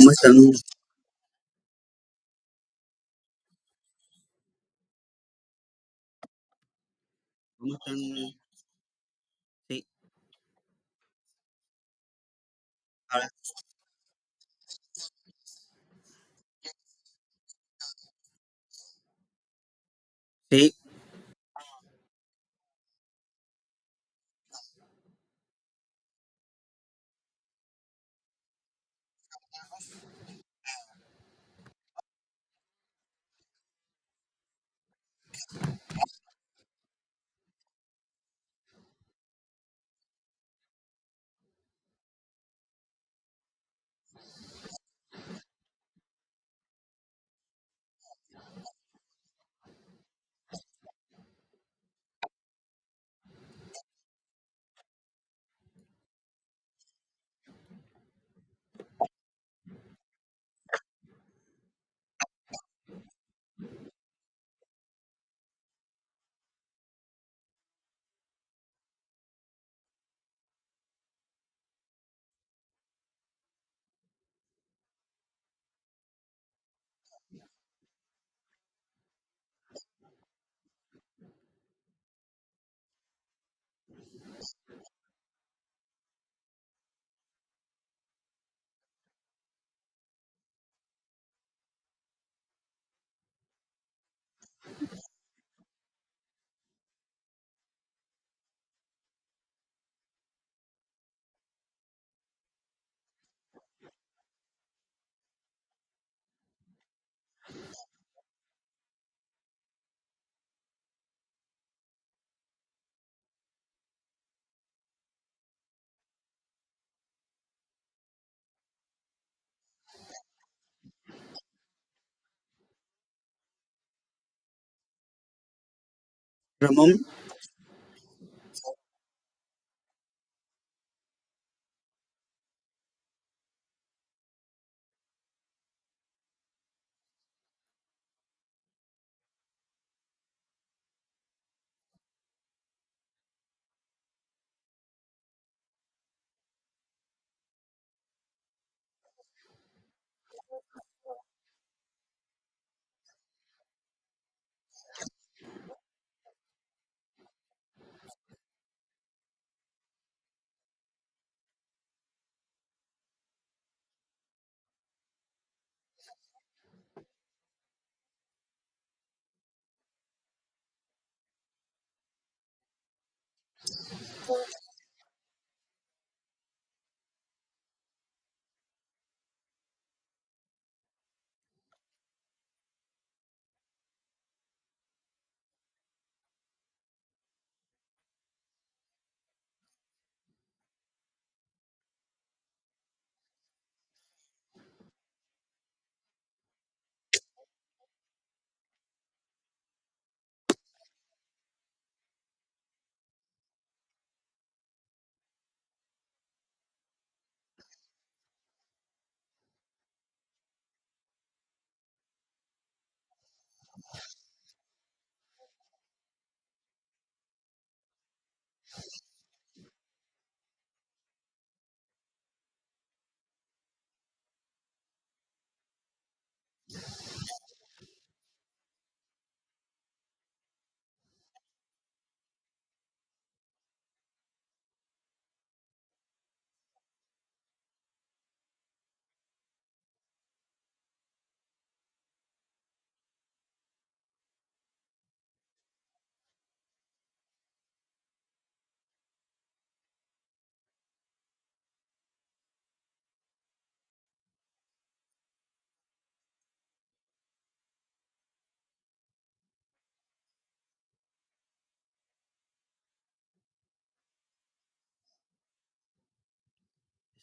¿Cómo están? ¿Cómo están? Sí, ahora sí, Ramón,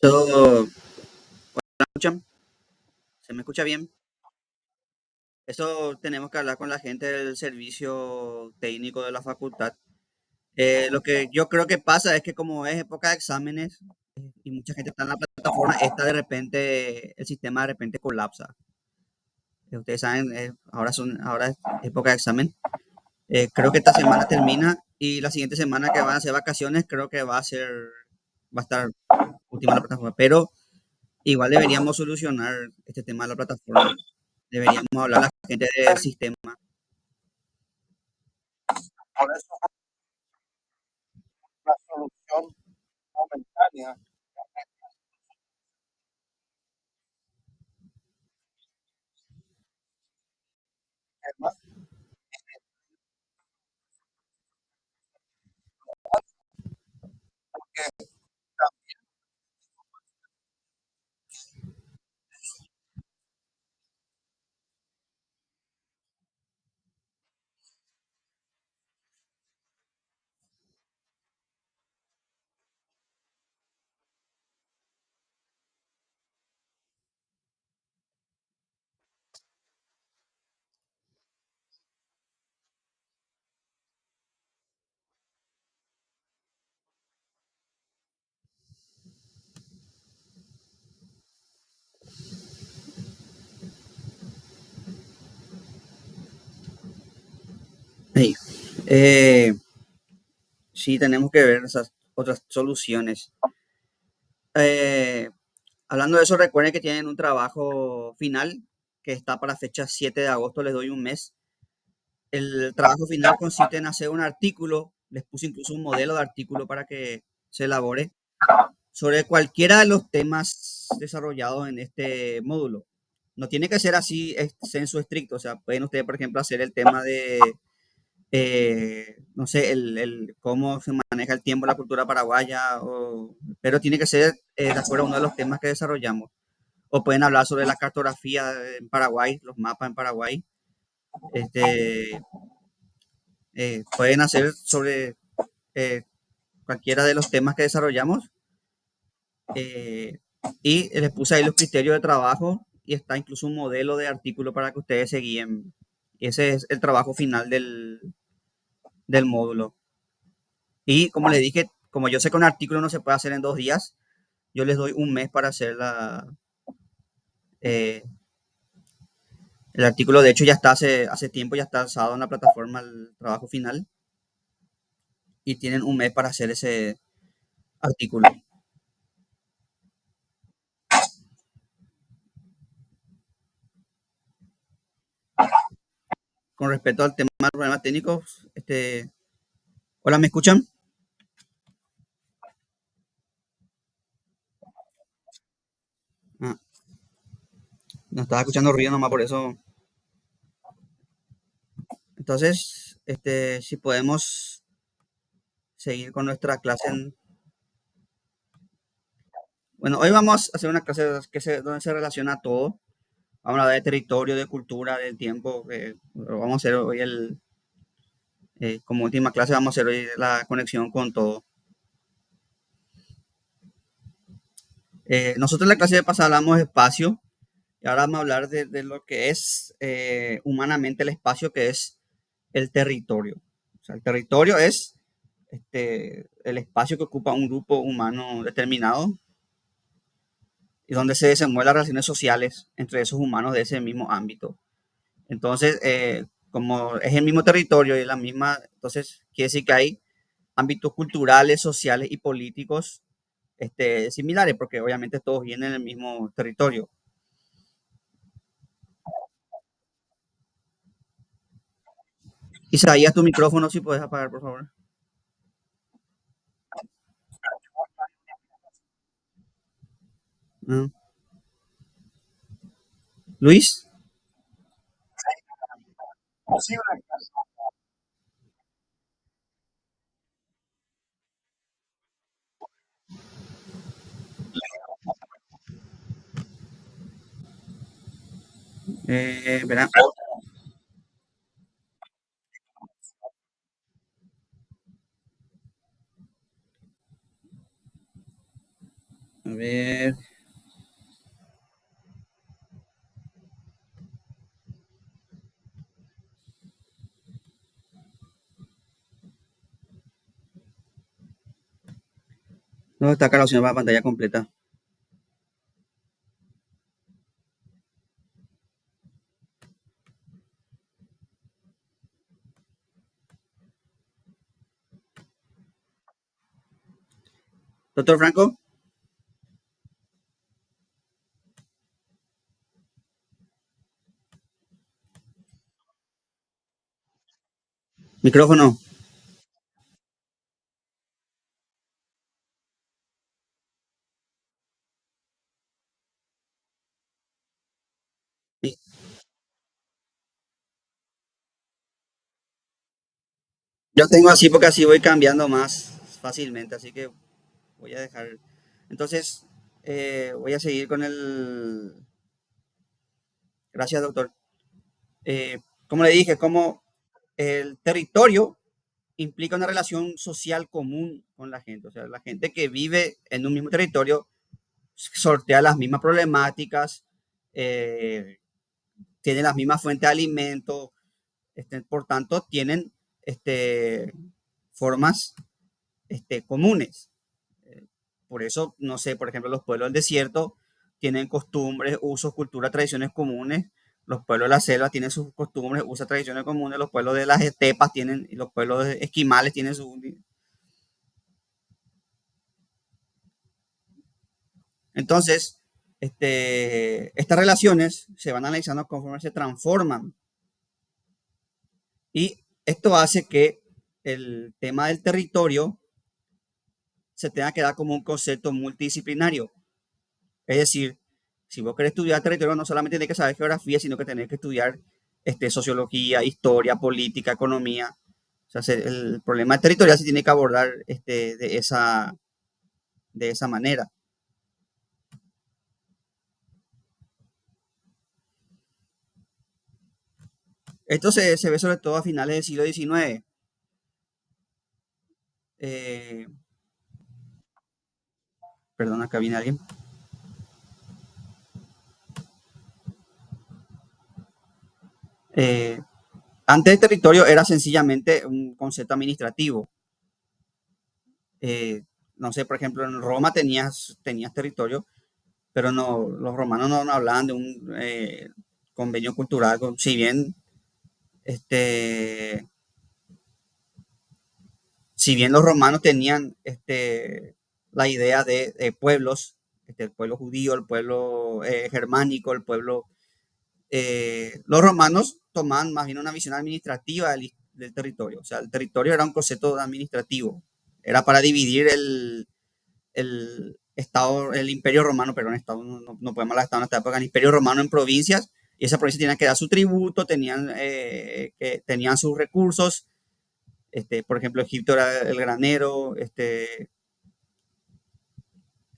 eso, ¿me escuchan? ¿Se me escucha bien? Eso tenemos que hablar con la gente del servicio técnico de la facultad. Lo que yo creo que pasa es que como es época de exámenes y mucha gente está en la plataforma, esta de repente, el sistema de repente colapsa. Ustedes saben, ahora es época de examen. Creo que esta semana termina y la siguiente semana que van a ser vacaciones, creo que va a estar última la plataforma. Pero igual deberíamos solucionar este tema de la plataforma. Deberíamos hablar a la gente del sistema. Sí, eh, sí, tenemos que ver esas otras soluciones. Eh, Hablando de eso, recuerden que tienen un trabajo final que está para fecha 7 de agosto, les doy un mes. El trabajo final consiste en hacer un artículo, les puse incluso un modelo de artículo para que se elabore sobre cualquiera de los temas desarrollados en este módulo. No tiene que ser así censo estricto, o sea, pueden ustedes, por ejemplo, hacer el tema de, no sé, cómo se maneja el tiempo en la cultura paraguaya, pero tiene que ser de acuerdo a uno de los temas que desarrollamos. O pueden hablar sobre la cartografía en Paraguay, los mapas en Paraguay. Este, Pueden hacer sobre eh, cualquiera de los temas que desarrollamos. eh, y les puse ahí los criterios de trabajo y está incluso un modelo de artículo para que ustedes se guíen. Y ese es el trabajo final del módulo. Y como les dije, como yo sé que un artículo no se puede hacer en 2 días, yo les doy un mes para hacer eh, el artículo. De hecho, ya está hace tiempo, ya está alzado en la plataforma el trabajo final y tienen un mes para hacer ese artículo. Con respecto al tema de problemas técnicos, hola, ¿me escuchan? Ah, no estaba escuchando ruido nomás por eso. Entonces, si podemos seguir con nuestra clase. Bueno, hoy vamos a hacer una clase donde se relaciona todo. Vamos a hablar de territorio, de cultura, del tiempo. Vamos a hacer hoy como última clase, vamos a hacer hoy la conexión con todo. Nosotros en la clase de pasada hablamos de espacio y ahora vamos a hablar de lo que es humanamente el espacio, que es el territorio. O sea, el territorio es el espacio que ocupa un grupo humano determinado y donde se desenvuelven las relaciones sociales entre esos humanos de ese mismo ámbito. Entonces, como es el mismo territorio y la misma, entonces quiere decir que hay ámbitos culturales, sociales y políticos similares, porque obviamente todos vienen del mismo territorio. Isaías, tu micrófono, si puedes apagar, por favor. Ah. Luis, verá, a ver, ¿dónde está acá la opción para pantalla completa? Doctor Franco, Micrófono. Sí. Yo tengo así porque así voy cambiando más fácilmente, así que voy a dejar. Entonces, voy a seguir con el... Gracias, doctor. Como le dije, como el territorio implica una relación social común con la gente. O sea, la gente que vive en un mismo territorio sortea las mismas problemáticas, eh, tiene las mismas fuentes de alimento, por tanto, tienen formas comunes. Eh, Por eso, no sé, por ejemplo, los pueblos del desierto tienen costumbres, usos, culturas, tradiciones comunes. Los pueblos de la selva tienen sus costumbres, usos, tradiciones comunes. Los pueblos de las estepas tienen, y los pueblos esquimales tienen sus... Entonces, estas relaciones se van analizando conforme se transforman y esto hace que el tema del territorio se tenga que dar como un concepto multidisciplinario. Es decir, si vos querés estudiar territorio, no solamente tenés que saber geografía, sino que tenés que estudiar sociología, historia, política, economía. O sea, el problema territorial se tiene que abordar de esa manera. Esto se ve sobre todo a finales del siglo XIX. Eh, Perdón, acá viene alguien. Eh, Antes el territorio era sencillamente un concepto administrativo. Eh, no sé, por ejemplo, en Roma tenías territorio, pero no, los romanos no hablaban de un convenio cultural, si bien, este, si bien los romanos tenían la idea de pueblos, el pueblo judío, el pueblo germánico, el pueblo, los romanos tomaban más bien una visión administrativa del territorio, o sea, el territorio era un concepto administrativo, era para dividir el Estado, el Imperio Romano, perdón, Estado, no podemos hablar de Estado en esta época, el Imperio Romano en provincias, y esas provincias tenían que dar su tributo, tenían sus recursos, por ejemplo, Egipto era el granero,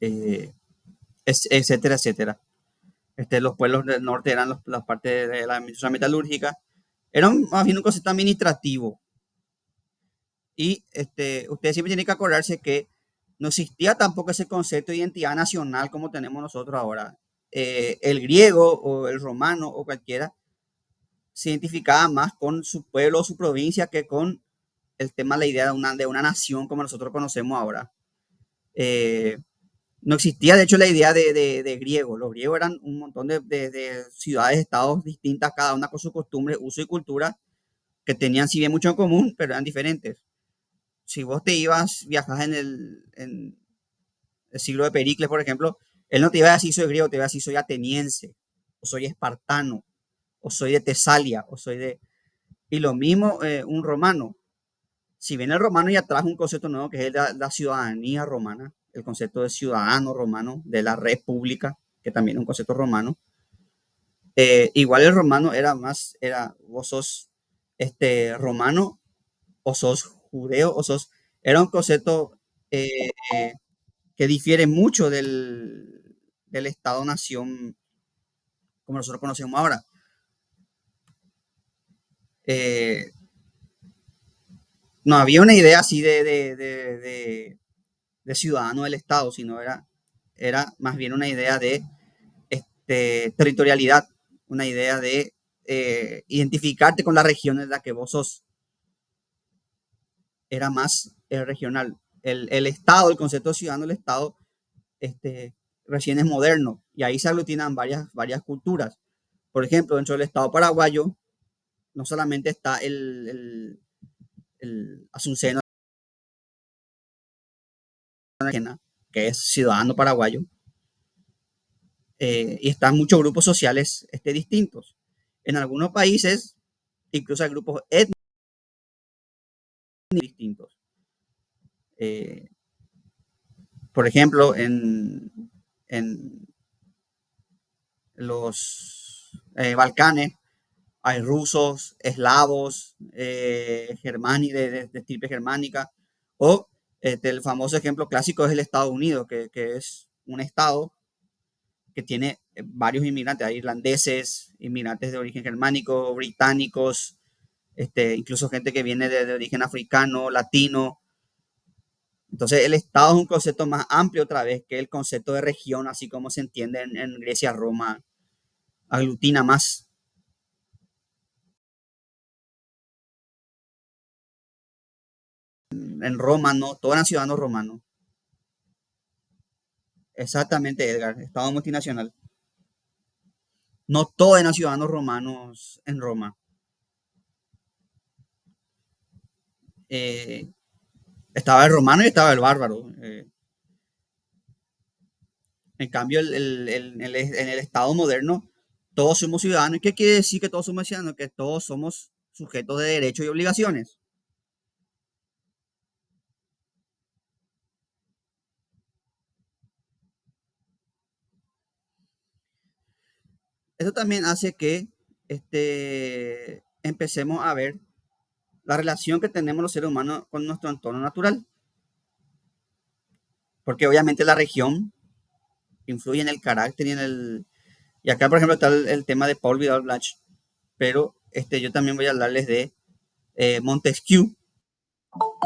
eh, etcétera, etcétera. Los pueblos del norte eran las partes de la industria metalúrgica, era más bien un concepto administrativo, y ustedes siempre tienen que acordarse que no existía tampoco ese concepto de identidad nacional como tenemos nosotros ahora. El griego o el romano o cualquiera se identificaba más con su pueblo o su provincia que con el tema, la idea de una nación como nosotros conocemos ahora. Eh, no existía, de hecho, la idea de griego. Los griegos eran un montón de ciudades, estados distintas, cada una con sus costumbres, uso y cultura, que tenían, si bien, mucho en común, pero eran diferentes. Si vos te ibas, viajas en el siglo de Pericles, por ejemplo, él no te iba a decir soy griego, te iba a decir soy ateniense, o soy espartano, o soy de Tesalia, o soy de... Y lo mismo un romano. Si bien el romano ya trajo un concepto nuevo que es la ciudadanía romana, el concepto de ciudadano romano, de la república, que también es un concepto romano, igual el romano era más, era, vos sos romano, o sos judeo, o sos, era un concepto eh, que difiere mucho del Estado-nación como nosotros conocemos ahora. Eh, no había una idea así de ciudadano del Estado, sino era más bien una idea de territorialidad, una idea de identificarte con la región en la que vos sos. Era más regional. El Estado, el concepto de ciudadano del Estado, este, recién es moderno y ahí se aglutinan varias culturas. Por ejemplo, dentro del Estado paraguayo, no solamente está el asunceno, que es ciudadano paraguayo, y están muchos grupos sociales distintos. En algunos países, incluso hay grupos étnicos distintos. Eh, por ejemplo, en los Balcanes hay rusos, eslavos, de estirpe germánica, o el famoso ejemplo clásico es el Estados Unidos, que es un estado que tiene varios inmigrantes, hay irlandeses, inmigrantes de origen germánico, británicos, incluso gente que viene de origen africano, latino. Entonces, el Estado es un concepto más amplio otra vez que el concepto de región, así como se entiende en Grecia, Roma, aglutina más. En Roma, no, todos eran ciudadanos romanos. Exactamente, Edgar, Estado multinacional. No todos eran ciudadanos romanos en Roma. Eh, Estaba el romano y estaba el bárbaro. En cambio, en el Estado moderno, todos somos ciudadanos. ¿Y qué quiere decir que todos somos ciudadanos? Que todos somos sujetos de derechos y obligaciones. Eso también hace que empecemos a ver la relación que tenemos los seres humanos con nuestro entorno natural. Porque obviamente la región influye en el carácter y en el... Y acá, por ejemplo, está el tema de Paul Vidal Blanch, pero yo también voy a hablarles de Montesquieu.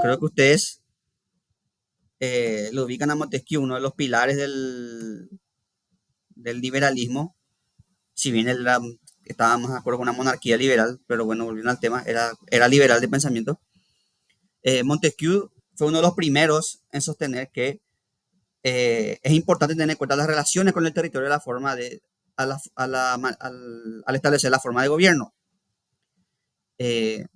Creo que ustedes lo ubican a Montesquieu, uno de los pilares del liberalismo, si bien él estaba más de acuerdo con una monarquía liberal, pero bueno, volviendo al tema, era liberal de pensamiento. Montesquieu fue uno de los primeros en sostener que es importante tener en cuenta las relaciones con el territorio de la forma de, al establecer la forma de gobierno. Eh,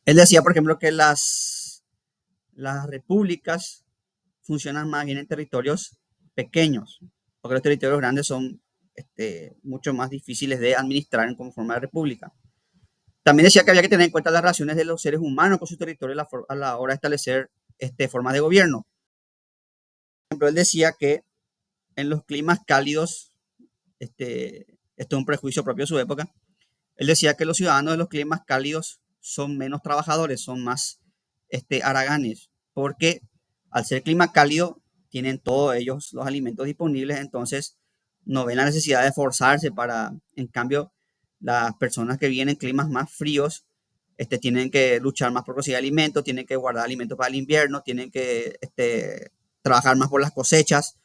Él decía, por ejemplo, que las repúblicas funcionan más bien en territorios pequeños, porque los territorios grandes son mucho más difíciles de administrar como forma de república. También decía que había que tener en cuenta las relaciones de los seres humanos con su territorio a la hora de establecer formas de gobierno. Por ejemplo, él decía que en los climas cálidos, esto es un prejuicio propio de su época, él decía que los ciudadanos de los climas cálidos son menos trabajadores, son más haraganes, porque al ser clima cálido tienen todos ellos los alimentos disponibles, entonces no ven la necesidad de esforzarse para, en cambio, las personas que vienen en climas más fríos, tienen que luchar más por conseguir alimentos, tienen que guardar alimentos para el invierno, tienen que trabajar más por las cosechas,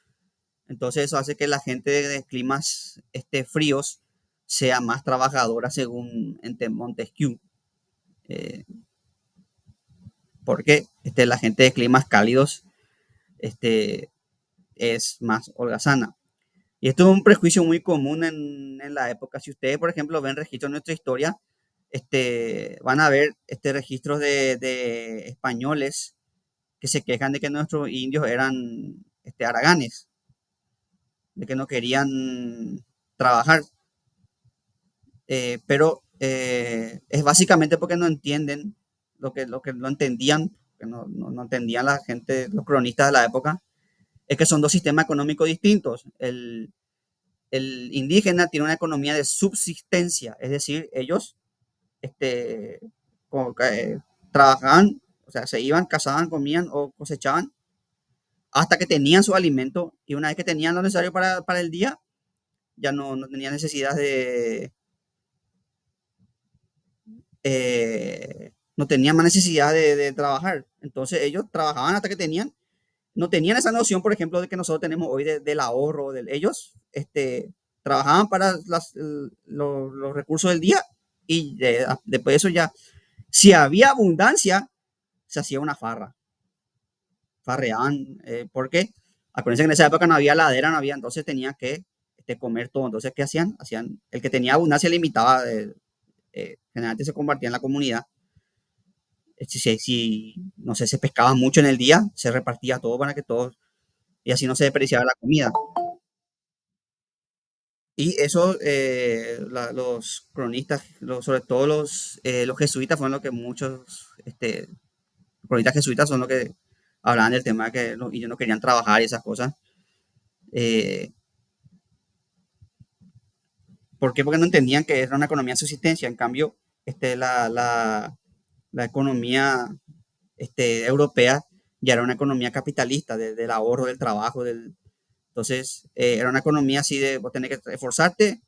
entonces eso hace que la gente de climas fríos sea más trabajadora según Montesquieu, eh, porque la gente de climas cálidos este, es más holgazana. Y esto es un prejuicio muy común en la época. Si ustedes, por ejemplo, ven registros de nuestra historia, van a ver registros de españoles que se quejan de que nuestros indios eran haraganes, de que no querían trabajar. Pero es básicamente porque no entienden lo que no entendían, que no entendían la gente, los cronistas de la época, es que son dos sistemas económicos distintos. El indígena tiene una economía de subsistencia, es decir, ellos este, como que, trabajaban, o sea, se iban, cazaban, comían o cosechaban hasta que tenían su alimento y una vez que tenían lo necesario para el día, ya no tenían necesidad no tenían más necesidad de trabajar. Entonces ellos trabajaban hasta que no tenían esa noción, por ejemplo, de que nosotros tenemos hoy del ahorro. Ellos trabajaban para los recursos del día y después de eso ya, si había abundancia, se hacía una farra. Farreaban, porque acuérdense que en esa época no había ladera, no había, entonces tenía que comer todo. Entonces, ¿qué hacían? El que tenía abundancia limitaba, generalmente se compartía en la comunidad. Si, no sé, se pescaba mucho en el día, se repartía todo para que todos, y así no se desperdiciaba la comida. Y eso, los cronistas, sobre todo los jesuitas, fueron lo que muchos cronistas jesuitas son los que hablaban del tema de que los indios no querían trabajar y esas cosas. Eh, ¿Por qué? Porque no entendían que era una economía de subsistencia. En cambio, la economía europea ya era una economía capitalista, del ahorro, del trabajo. Entonces, era una economía así de vos tenés que esforzarte,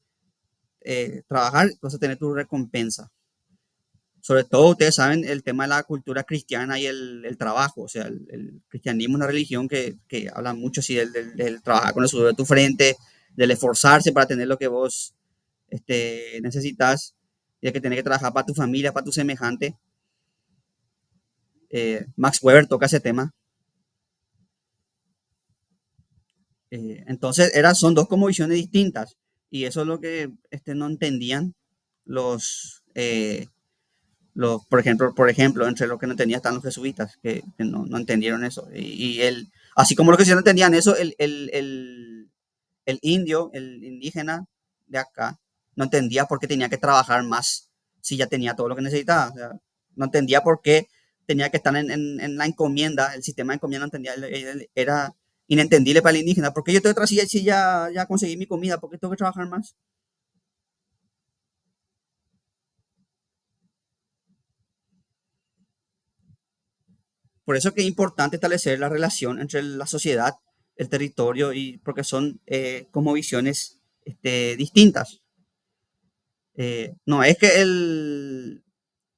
trabajar, vas a tener tu recompensa. Sobre todo, ustedes saben el tema de la cultura cristiana y el trabajo. O sea, el cristianismo es una religión que habla mucho así del trabajar con el sudor de tu frente, del esforzarse para tener lo que vos necesitas, y de que tenés que trabajar para tu familia, para tu semejante. Max Weber toca ese tema. Entonces, son dos como visiones distintas. Y eso es lo que no entendían por ejemplo, entre los que no entendían están los jesuitas, que no entendieron eso. Así como los que sí no entendían eso, el indio, el indígena de acá, no entendía por qué tenía que trabajar más si ya tenía todo lo que necesitaba. O sea, no entendía por qué tenía que estar en la encomienda, el sistema de encomienda no entendía, era inentendible para el indígena. ¿Por qué yo estoy atrás si ya conseguí mi comida? ¿Por qué tengo que trabajar más? Por eso que es importante establecer la relación entre la sociedad, el territorio, y porque son como visiones distintas. No es que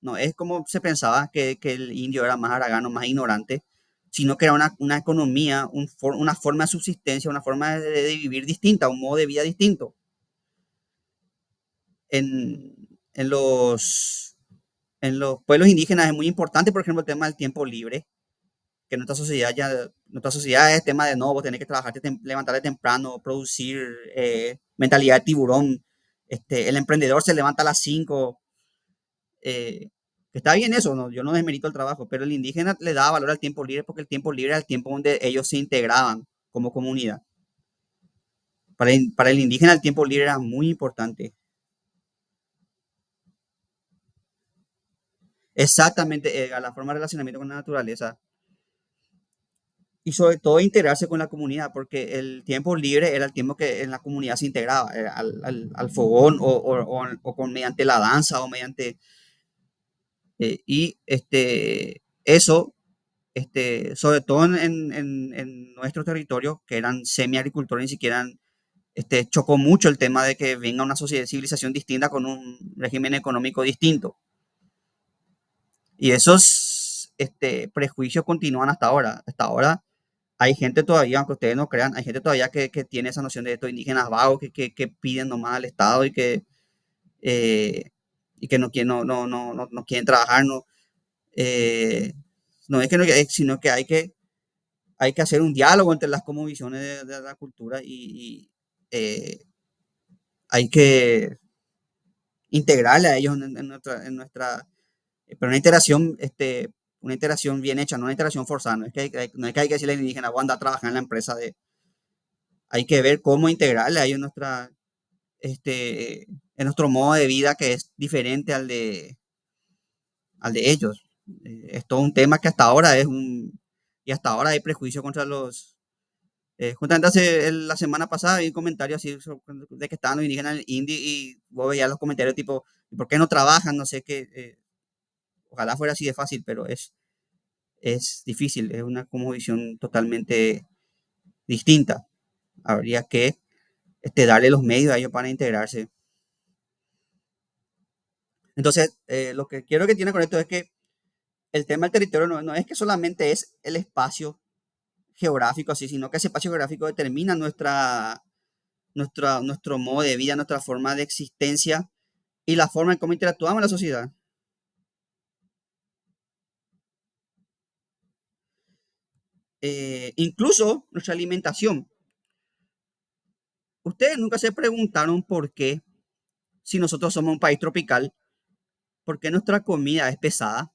no es como se pensaba que el indio era más haragano, más ignorante, sino que era una economía, una forma de subsistencia, una forma de vivir distinta, un modo de vida distinto. En, en los, en los pueblos indígenas es muy importante, por ejemplo, el tema del tiempo libre, que nuestra sociedad es tema de no, vos tenés que trabajar, levantarte temprano, producir, mentalidad de tiburón. El emprendedor se levanta a las 5. Que está bien eso, no, yo no desmerito el trabajo, pero el indígena le daba valor al tiempo libre porque el tiempo libre era el tiempo donde ellos se integraban como comunidad. Para el indígena el tiempo libre era muy importante. Exactamente, la forma de relacionamiento con la naturaleza. Y sobre todo integrarse con la comunidad, porque el tiempo libre era el tiempo que en la comunidad se integraba, al fogón o con, mediante la danza o mediante... y eso, sobre todo en nuestro territorio, que eran semi-agricultores, ni siquiera chocó mucho el tema de que venga una sociedad, civilización distinta con un régimen económico distinto. Y esos prejuicios continúan hasta ahora. Hasta ahora hay gente todavía, aunque ustedes no crean, hay gente todavía que tiene esa noción de estos indígenas vagos que piden nomás al Estado eh, y que no quieren trabajar. No, eh, no es que no, sino que hay que hacer un diálogo entre las como visiones de la cultura y hay que integrarle a ellos en nuestra, pero una integración bien hecha, no una integración forzada. No es que hay que decirle al indígena, voy a andar a trabajar en la empresa hay que ver cómo integrarle a ellos en nuestro modo de vida que es diferente al de ellos. Es todo un tema que y hasta ahora hay prejuicio contra justamente la semana pasada vi un comentario así de que estaban los indígenas en el indie y vos veías los comentarios tipo, ¿por qué no trabajan? No sé qué. Ojalá fuera así de fácil, pero es difícil, es una como visión totalmente distinta. Habría que darle los medios a ellos para integrarse. Entonces, lo que quiero que tiene con esto es que el tema del territorio no es que solamente es el espacio geográfico así, sino que ese espacio geográfico determina nuestro modo de vida, nuestra forma de existencia y la forma en cómo interactuamos en la sociedad. Incluso nuestra alimentación. Ustedes nunca se preguntaron por qué, si nosotros somos un país tropical, por qué nuestra comida es pesada.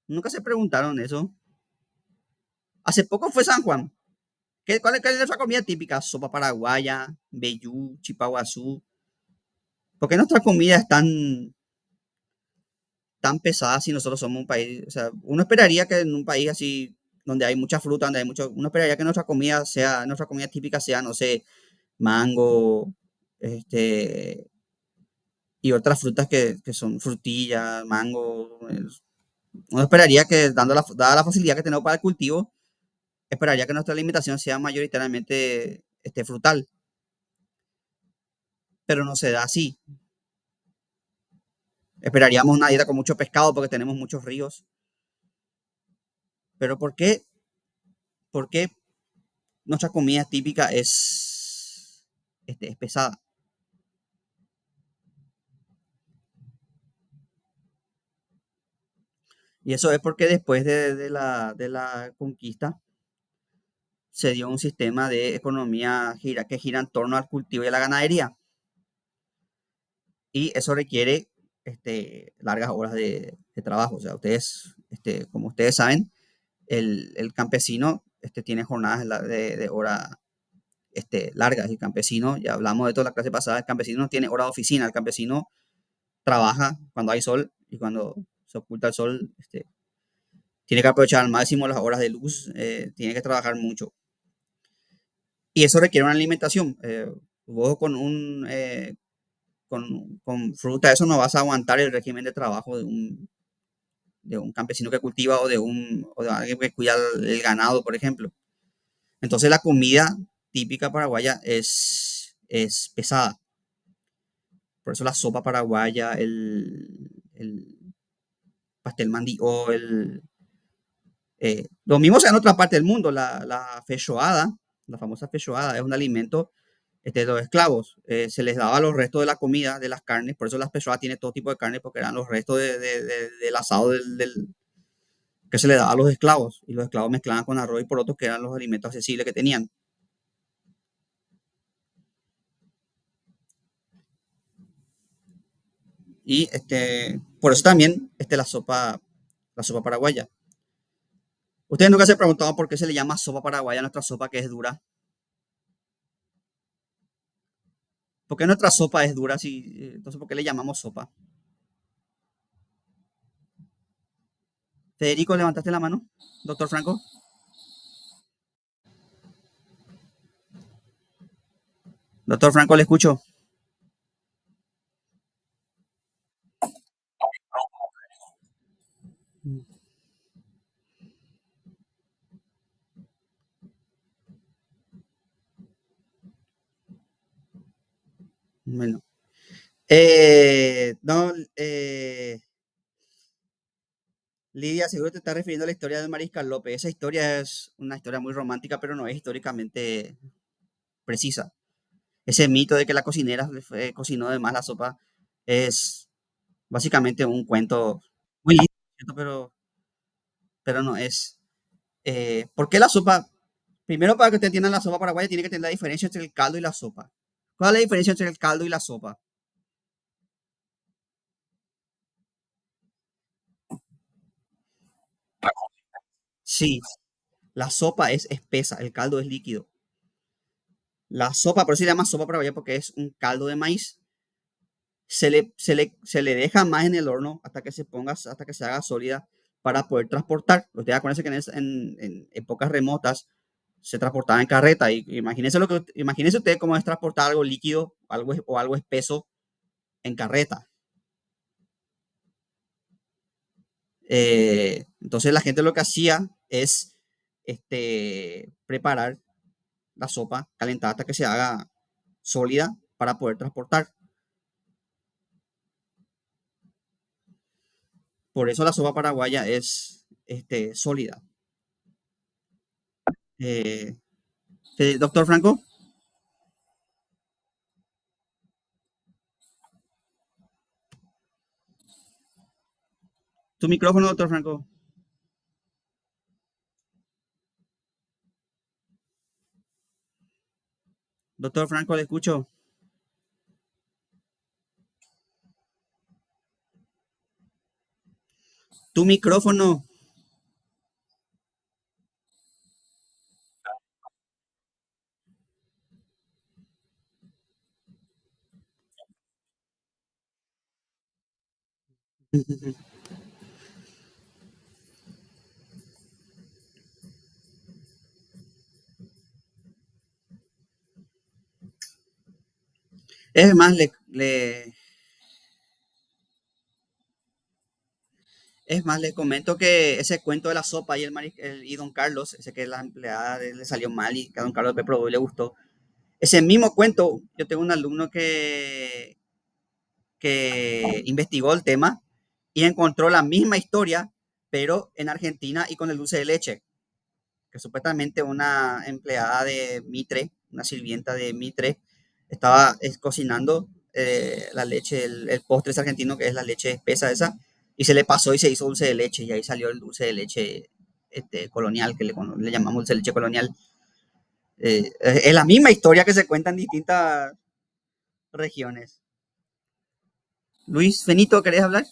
Nunca se preguntaron eso. Hace poco fue San Juan. ¿Cuál es nuestra comida típica? Sopa paraguaya, vellú, chipaguazú. ¿Por qué nuestra comida es tan pesada si nosotros somos un país? O sea, uno esperaría que en un país así, donde hay mucha fruta, donde hay mucho, uno esperaría que nuestra comida típica sea, no sé, mango, este, y otras frutas que son frutillas, mango. Uno esperaría que, dada la facilidad que tenemos para el cultivo, esperaría que nuestra alimentación sea mayoritariamente frutal, pero no se da así. Esperaríamos una dieta con mucho pescado porque tenemos muchos ríos. Pero ¿por qué nuestra comida típica es pesada? Y eso es porque después de la conquista se dio un sistema de economía que gira en torno al cultivo y a la ganadería. Y eso requiere largas horas de trabajo. O sea, como ustedes saben, el campesino tiene jornadas de hora largas. El campesino, ya hablamos de toda la clase pasada, el campesino no tiene hora de oficina. El campesino trabaja cuando hay sol y cuando se oculta el sol, tiene que aprovechar al máximo las horas de luz, tiene que trabajar mucho. Y eso requiere una alimentación. Vos con fruta, eso no vas a aguantar el régimen de trabajo de un campesino que cultiva o de alguien que cuida el ganado, por ejemplo. Entonces la comida típica paraguaya es pesada. Por eso la sopa paraguaya, el pastel mandío, lo mismo se da en otra parte del mundo. La feijoada, la famosa feijoada, es un alimento de los esclavos. Se les daba los restos de la comida, de las carnes. Por eso la feijoada tiene todo tipo de carne, porque eran los restos del asado que se le daba a los esclavos. Y los esclavos mezclaban con arroz y porotos, que eran los alimentos accesibles que tenían. Y por eso también la sopa paraguaya. Ustedes nunca se han preguntado por qué se le llama sopa paraguaya a nuestra sopa que es dura. ¿Por qué nuestra sopa es dura? Entonces, ¿por qué le llamamos sopa? Federico, levantaste la mano. Doctor Franco. Doctor Franco, le escucho. Bueno. No, Lidia, seguro te estás refiriendo a la historia de Mariscal López. Esa historia es una historia muy romántica, pero no es históricamente precisa. Ese mito de que la cocinera cocinó de más la sopa es básicamente un cuento muy lindo, ¿cierto? pero no es. ¿Por qué la sopa? Primero, para que te entiendan, la sopa paraguaya tiene que tener la diferencia entre el caldo y la sopa. ¿Cuál es la diferencia entre el caldo y la sopa? Sí, la sopa es espesa, el caldo es líquido. La sopa, por eso se llama sopa paraguaya, porque es un caldo de maíz. Se le deja más en el horno hasta que se haga sólida para poder transportar. Ustedes acuérdense que en épocas remotas se transportaba en carreta. Y imagínense ustedes cómo es transportar algo líquido o algo espeso en carreta. Entonces la gente lo que hacía es preparar la sopa calentada hasta que se haga sólida para poder transportar. Por eso la sopa paraguaya es sólida. Eh, Doctor Franco, tu micrófono, doctor Franco. Doctor Franco, le escucho. Tu micrófono. Es más, es más, les comento que ese cuento de la sopa y y Don Carlos, ese que la empleada le salió mal y que a Don Carlos le probó y le gustó. Ese mismo cuento, yo tengo un alumno que investigó el tema y encontró la misma historia, pero en Argentina y con el dulce de leche, que supuestamente una empleada de Mitre, una sirvienta de Mitre, estaba cocinando la leche, el postre es argentino, que es la leche espesa esa, y se le pasó y se hizo dulce de leche, y ahí salió el dulce de leche colonial, que le llamamos dulce de leche colonial. Es la misma historia que se cuenta en distintas regiones. Luis Benito, ¿querés hablar?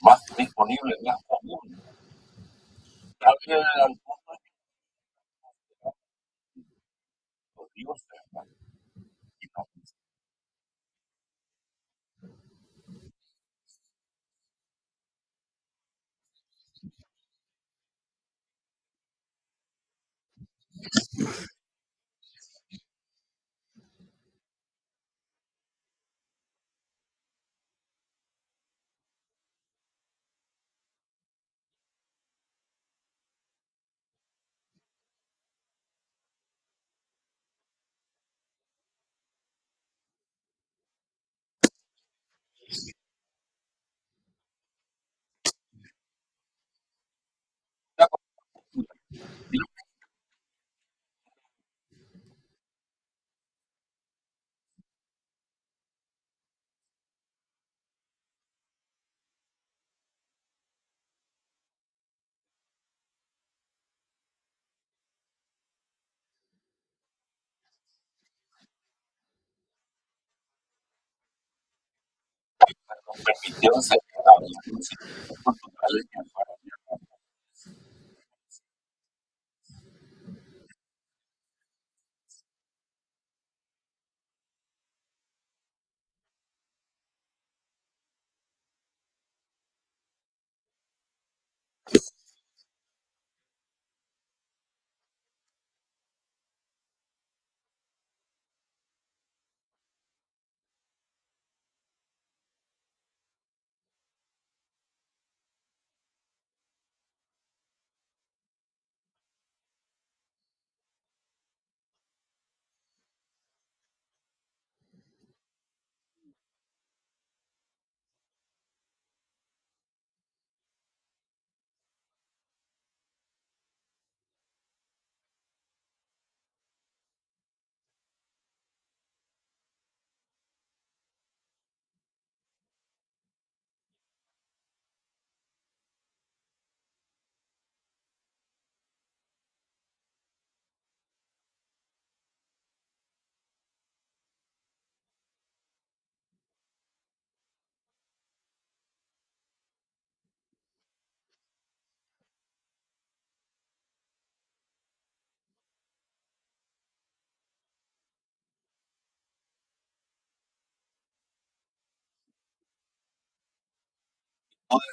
Más disponible, más común. Cambio de los dioses, permitió ser culturales que fueron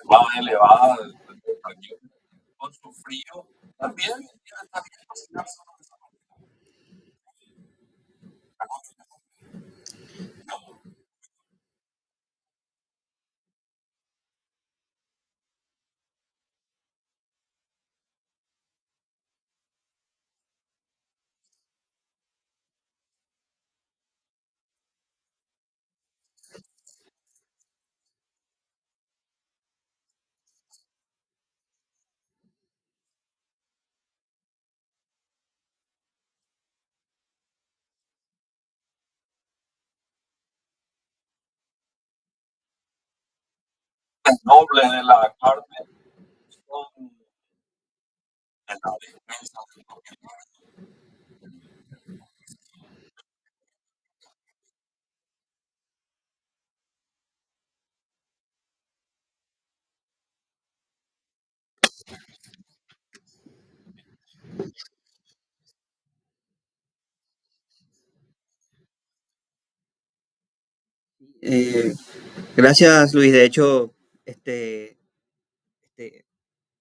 más elevadas del español, con su frío. También, también cocinarse es noble de la carne, son en la defensa del gobierno. Eh, Gracias, Luis. De hecho, este,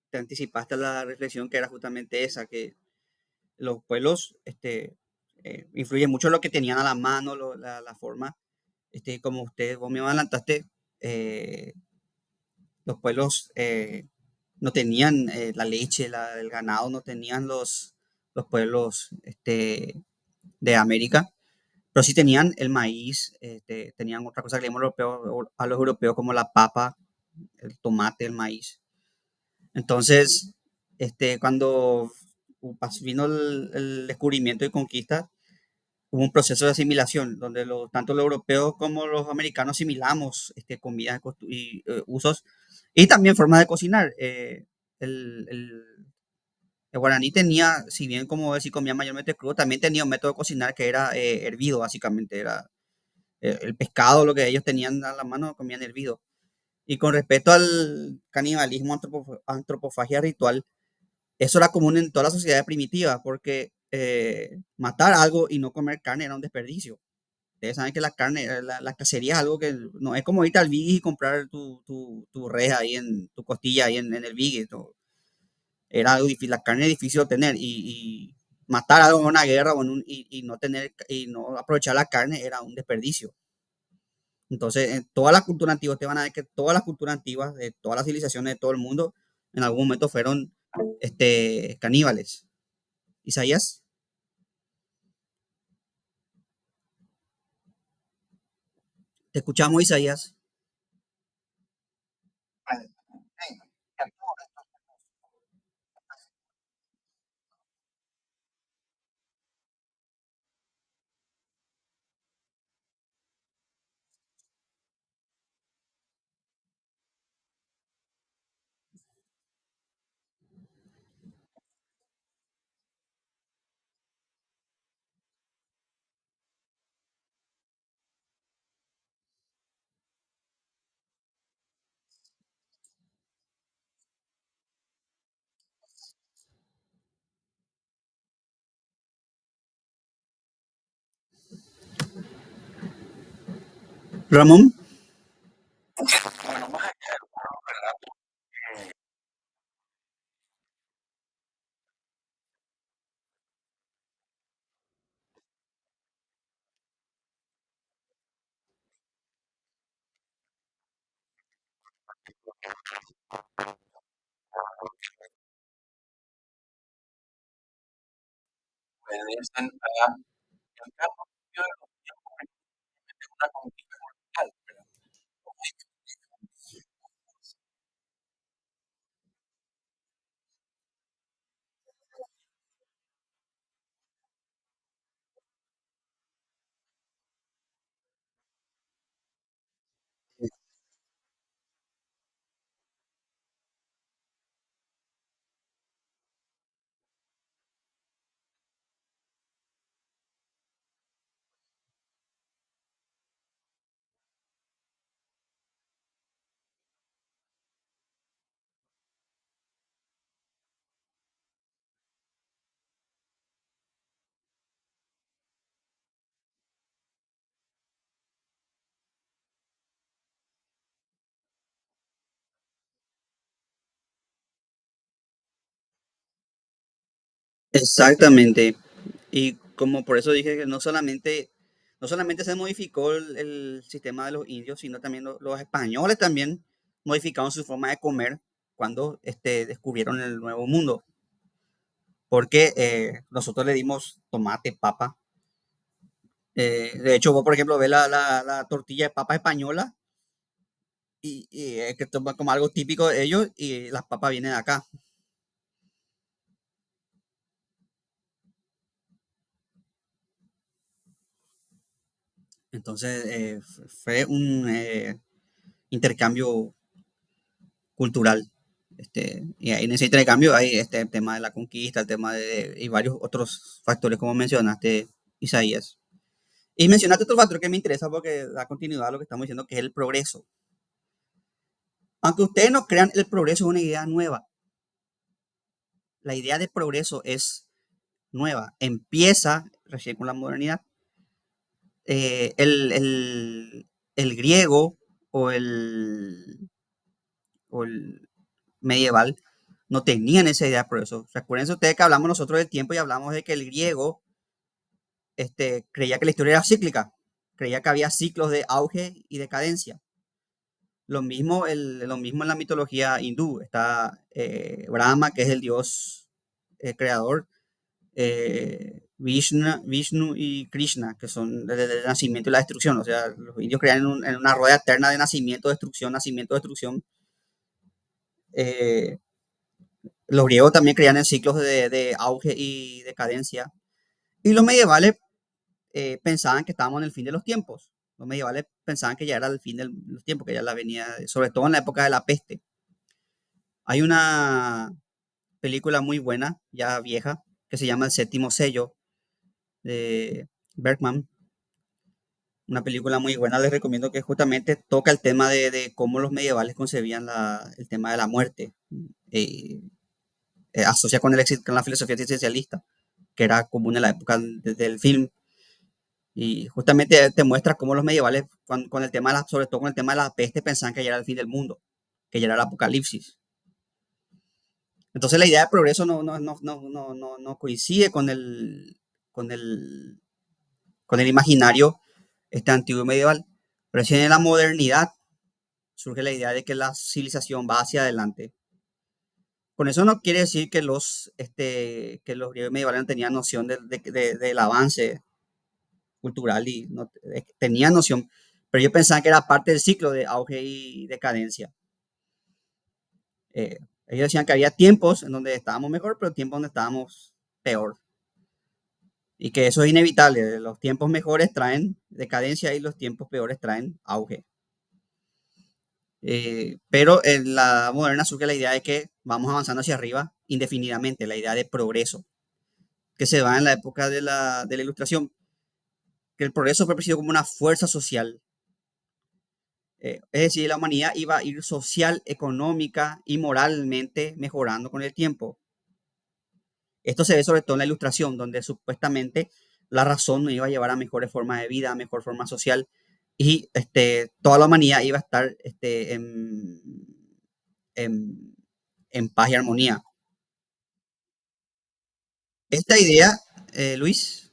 te anticipaste a la reflexión que era justamente esa, que los pueblos influyen mucho en lo que tenían a la mano, la forma. Como vos me adelantaste, eh, los pueblos no tenían la leche, el ganado, no tenían los pueblos de América, pero sí tenían el maíz, tenían otra cosa que le llamamos a los europeos como la papa, el tomate, el maíz. Entonces, cuando vino el descubrimiento y conquista, hubo un proceso de asimilación donde tanto los europeos como los americanos asimilamos comidas y usos y también formas de cocinar. El, el- el guaraní tenía, si bien como decir comía mayormente crudo, también tenía un método de cocinar que era hervido, básicamente. Era el pescado, lo que ellos tenían a la mano, comían hervido. Y con respecto al canibalismo, antropofagia ritual, eso era común en todas las sociedades primitivas, porque matar algo y no comer carne era un desperdicio. Ustedes saben que la carne, la cacería es algo que no es como irte al Biggie y comprar tu res ahí tu costilla ahí en el Biggie. Era algo difícil, la carne es difícil de obtener y matar algo en una guerra o y no tener y no aprovechar la carne era un desperdicio. Entonces, en todas las culturas antiguas, te van a ver que todas las culturas antiguas de todas las civilizaciones de todo el mundo en algún momento fueron caníbales. Isaías, te escuchamos, Isaías. Ramón, Bueno, más allá del relato, obedecen a el cambio de los tiempos de una conquista cultural, pero exactamente. Y como por eso dije que no solamente se modificó el sistema de los indios, sino también los españoles también modificaron su forma de comer cuando descubrieron el Nuevo Mundo. Porque nosotros le dimos tomate, papa. De hecho, vos, por ejemplo, ves la tortilla de papa española y que toma como algo típico de ellos y las papas vienen de acá. Entonces, fue un intercambio cultural. Y ahí en ese intercambio hay el tema de la conquista, el tema y varios otros factores, como mencionaste, Isaías. Y mencionaste otro factor que me interesa porque da continuidad a lo que estamos diciendo, que es el progreso. Aunque ustedes no crean, el progreso es una idea nueva. La idea de progreso es nueva. Empieza recién con la modernidad. El el griego o el medieval no tenían esa idea de progreso. Recuerden ustedes que hablamos nosotros del tiempo y hablamos de que el griego creía que la historia era cíclica, creía que había ciclos de auge y decadencia. Lo mismo en la mitología hindú. Está Brahma, que es el dios creador, Vishnu y Krishna, que son el nacimiento y la destrucción. O sea, los indios creían en una rueda eterna de nacimiento, destrucción, nacimiento, destrucción. Eh, los griegos también creían en ciclos de auge y decadencia. Y los medievales pensaban que estábamos en el fin de los tiempos. Los medievales pensaban que ya era el fin de los tiempos, que ya la venía, sobre todo en la época de la peste. Hay una película muy buena, ya vieja, que se llama El Séptimo Sello, de Bergman. Una película muy buena, les recomiendo, que justamente toca el tema de cómo los medievales concebían el tema de la muerte. eh, Asocia con la filosofía existencialista, que era común en la época del film. Y justamente te muestra cómo los medievales, con el tema sobre todo con el tema de la peste, pensaban que ya era el fin del mundo, que ya era el apocalipsis. Entonces la idea de progreso no coincide con el, con el imaginario antiguo y medieval. Pero si en la modernidad surge la idea de que la civilización va hacia adelante. Con eso no quiere decir que los griegos medievales no tenían noción del avance cultural y no, tenían noción, pero yo pensaba que era parte del ciclo de auge y decadencia. Ellos decían que había tiempos en donde estábamos mejor, pero tiempos donde estábamos peor. Y que eso es inevitable. Los tiempos mejores traen decadencia y los tiempos peores traen auge. Pero en la moderna surge la idea de que vamos avanzando hacia arriba indefinidamente, la idea de progreso, que se va en la época de la ilustración, que el progreso fue percibido como una fuerza social. Es decir, la humanidad iba a ir social, económica y moralmente mejorando con el tiempo. Esto se ve sobre todo en la ilustración, donde supuestamente la razón nos iba a llevar a mejores formas de vida, a mejor forma social, y toda la humanidad iba a estar en, en paz y armonía. Esta idea, Luis,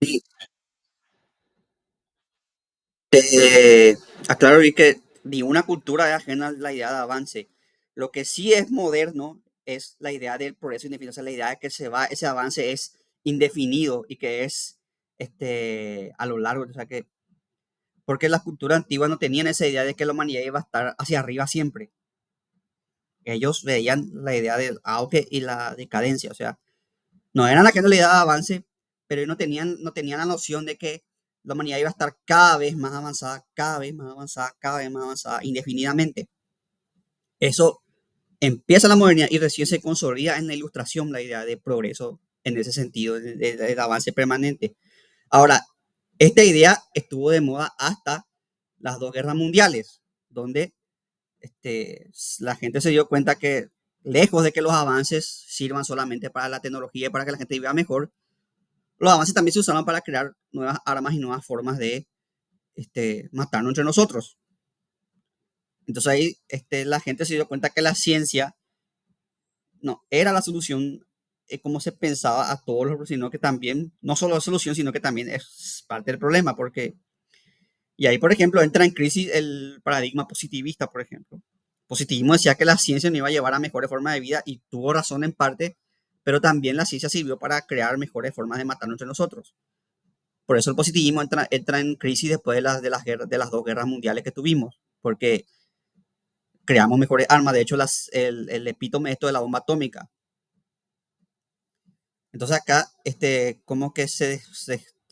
Y te aclaro y que ninguna cultura es ajena a la idea de avance. Lo que sí es moderno es la idea del progreso indefinido, o sea, la idea de que ese avance es indefinido y que es a lo largo, o sea que, porque las culturas antiguas no tenían esa idea de que la humanidad iba a estar hacia arriba siempre. Ellos veían la idea del auge y la decadencia, o sea, no eran ajenos a la idea de avance, pero ellos no tenían la noción de que la humanidad iba a estar cada vez más avanzada, cada vez más avanzada, cada vez más avanzada, indefinidamente. Eso empieza la modernidad y recién se consolida en la ilustración la idea de progreso en ese sentido, del avance permanente. Ahora, esta idea estuvo de moda hasta las dos guerras mundiales, donde la gente se dio cuenta que lejos de que los avances sirvan solamente para la tecnología y para que la gente viva mejor, los avances también se usaban para crear nuevas armas y nuevas formas de matarnos entre nosotros. Entonces ahí la gente se dio cuenta que la ciencia no era la solución como se pensaba a todos los, sino que también, no solo la solución, sino que también es parte del problema, porque, y ahí, por ejemplo, entra en crisis el paradigma positivista, por ejemplo. Positivismo decía que la ciencia nos iba a llevar a mejores formas de vida y tuvo razón en parte, pero también la ciencia sirvió para crear mejores formas de matarnos entre nosotros. Por eso el positivismo entra en crisis después de las dos guerras mundiales que tuvimos, porque creamos mejores armas. De hecho, el epítome esto de la bomba atómica. Entonces acá, como que se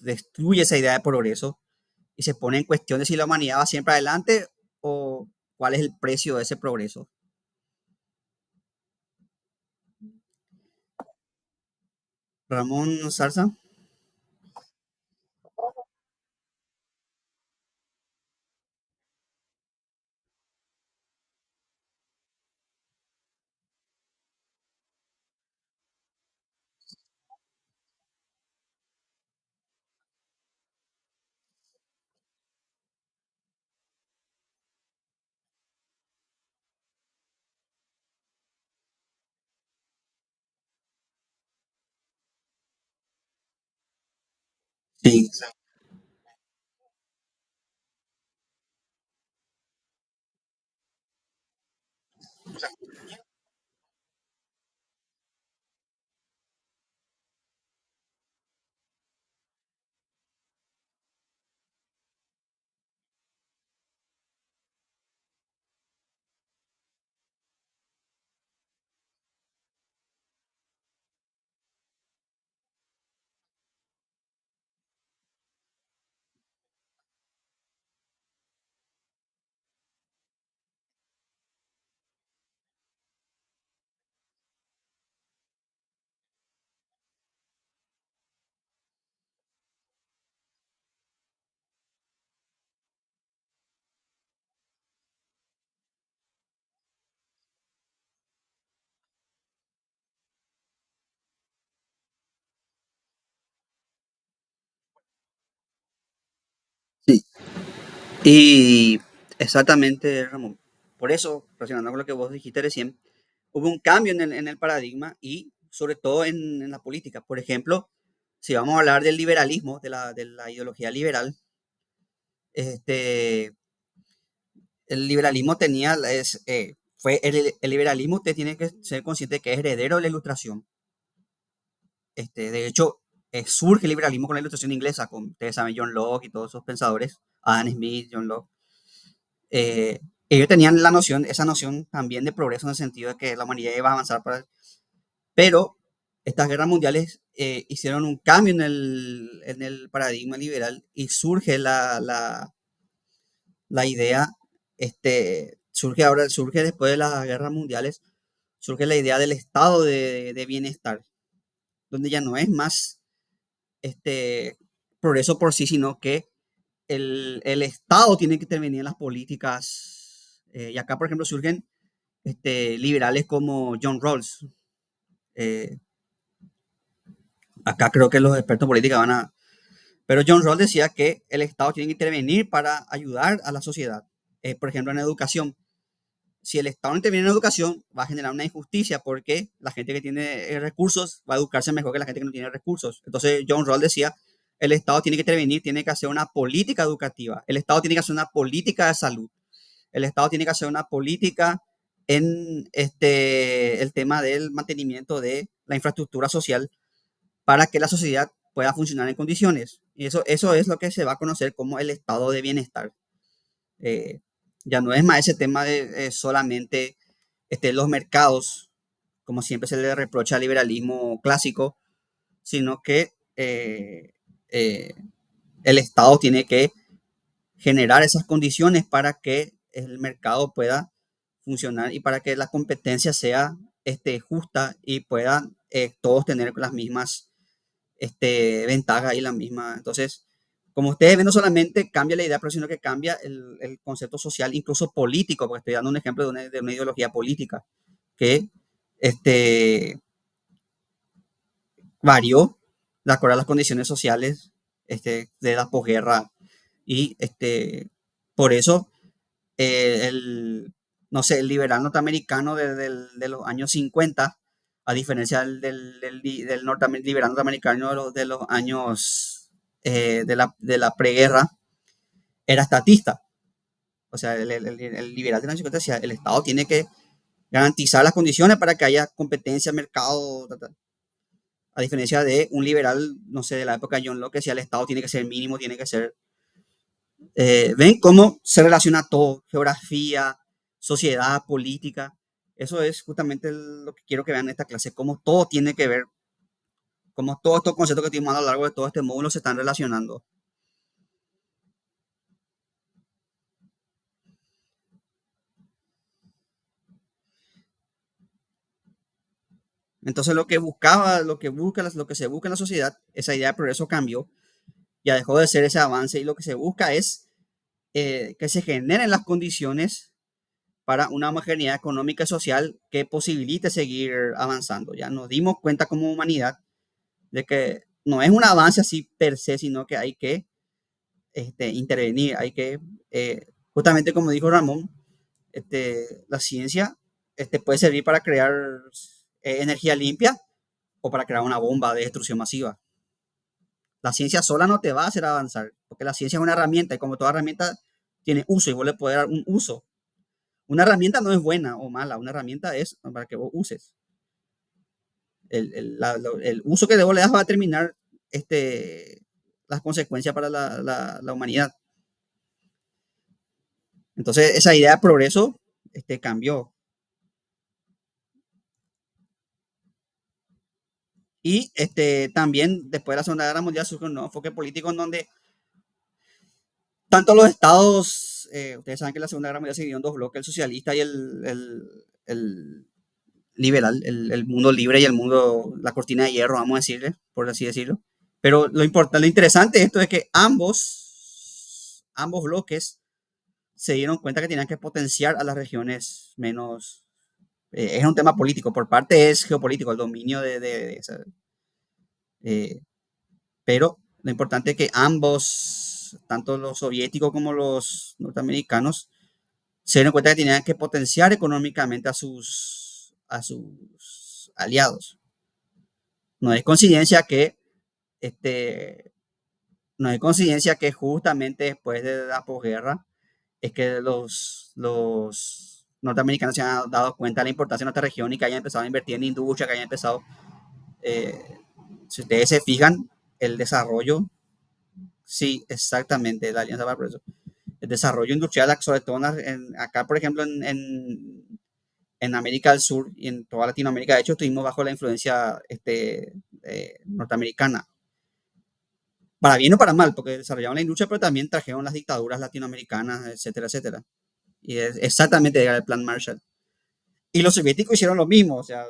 destruye esa idea de progreso y se pone en cuestión de si la humanidad va siempre adelante o cuál es el precio de ese progreso. Ramón Zarza. Sí, sí. Y exactamente, Ramón. Por eso, relacionando con lo que vos dijiste recién, hubo un cambio en el paradigma y sobre todo en la política. Por ejemplo, si vamos a hablar del liberalismo, de la ideología liberal, este, el liberalismo el liberalismo usted tiene que ser consciente que es heredero de la ilustración. De hecho, surge el liberalismo con la ilustración inglesa, con, ustedes saben, John Locke y todos esos pensadores, Adam Smith, John Locke. eh, Ellos tenían esa noción también de progreso en el sentido de que la humanidad iba a avanzar pero estas guerras mundiales hicieron un cambio en el paradigma liberal y surge la idea, surge después de las guerras mundiales, surge la idea del estado de bienestar, donde ya no es más este progreso por sí, sino que el Estado tiene que intervenir en las políticas. Y acá, por ejemplo, surgen liberales como John Rawls. Eh, Acá creo que los expertos políticos van a... Pero John Rawls decía que el Estado tiene que intervenir para ayudar a la sociedad. Por ejemplo, en educación. Si el Estado no interviene en educación, va a generar una injusticia porque la gente que tiene recursos va a educarse mejor que la gente que no tiene recursos. Entonces, John Rawls decía, el Estado tiene que intervenir, tiene que hacer una política educativa, el Estado tiene que hacer una política de salud, el Estado tiene que hacer una política en el tema del mantenimiento de la infraestructura social para que la sociedad pueda funcionar en condiciones. Y eso es lo que se va a conocer como el estado de bienestar. Eh, ya no es más ese tema de solamente los mercados, como siempre se le reprocha al liberalismo clásico, sino que eh, el Estado tiene que generar esas condiciones para que el mercado pueda funcionar y para que la competencia sea justa y puedan todos tener las mismas ventajas y la misma. Entonces, como ustedes ven, no solamente cambia la idea, pero sino que cambia el concepto social, incluso político, porque estoy dando un ejemplo de una ideología política que este, varió de acuerdo a las condiciones sociales de la posguerra y por eso el, no sé, el liberal norteamericano de los años 50, a diferencia del liberal norteamericano de los años de la preguerra, era estatista. O sea, el liberal de los años 50 decía, el Estado tiene que garantizar las condiciones para que haya competencia, mercado, a diferencia de un liberal, no sé, de la época de John Locke, que decía, el Estado tiene que ser mínimo, tiene que ser ven cómo se relaciona todo, geografía, sociedad, política. Eso es justamente lo que quiero que vean en esta clase, cómo todo tiene que ver, cómo todos estos conceptos que tuvimos a lo largo de todo este módulo se están relacionando. Entonces lo que buscaba, lo que busca, lo que se busca en la sociedad, esa idea de progreso cambió, ya dejó de ser ese avance y lo que se busca es que se generen las condiciones para una homogeneidad económica y social que posibilite seguir avanzando. Ya nos dimos cuenta como humanidad de que no es un avance así per se, sino que hay que intervenir, hay que, justamente como dijo Ramón, la ciencia puede servir para crear energía limpia o para crear una bomba de destrucción masiva. La ciencia sola no te va a hacer avanzar, porque la ciencia es una herramienta y como toda herramienta tiene uso y vos le podés dar un uso. Una herramienta no es buena o mala, una herramienta es para que vos uses. El uso que vos le das va a determinar las consecuencias para la humanidad. Entonces, esa idea de progreso cambió. Y también después de la Segunda Guerra Mundial surge un nuevo enfoque político en donde tanto los estados, ustedes saben que la Segunda Guerra Mundial se dividió en dos bloques, el socialista y el liberal, el mundo libre y el mundo, la cortina de hierro, vamos a decirle, por así decirlo. Pero lo importante, lo interesante de esto es que ambos bloques se dieron cuenta que tenían que potenciar a las regiones menos. Es un tema político, por parte es geopolítico, el dominio de esa, eh, pero lo importante es que ambos, tanto los soviéticos como los norteamericanos, se dieron cuenta que tenían que potenciar económicamente a sus aliados. No es coincidencia que este, no es coincidencia que justamente después de la posguerra es que los norteamericanos se han dado cuenta de la importancia de nuestra región y que hayan empezado a invertir en industria, que hayan empezado, eh, si ustedes se fijan, el desarrollo, sí, exactamente, la Alianza para el Progreso, el desarrollo industrial, sobre todo acá, por ejemplo, en América del Sur y en toda Latinoamérica, de hecho, estuvimos bajo la influencia norteamericana, para bien o para mal, porque desarrollaron la industria, pero también trajeron las dictaduras latinoamericanas, etcétera, etcétera. Y es exactamente el plan Marshall. Y los soviéticos hicieron lo mismo, o sea,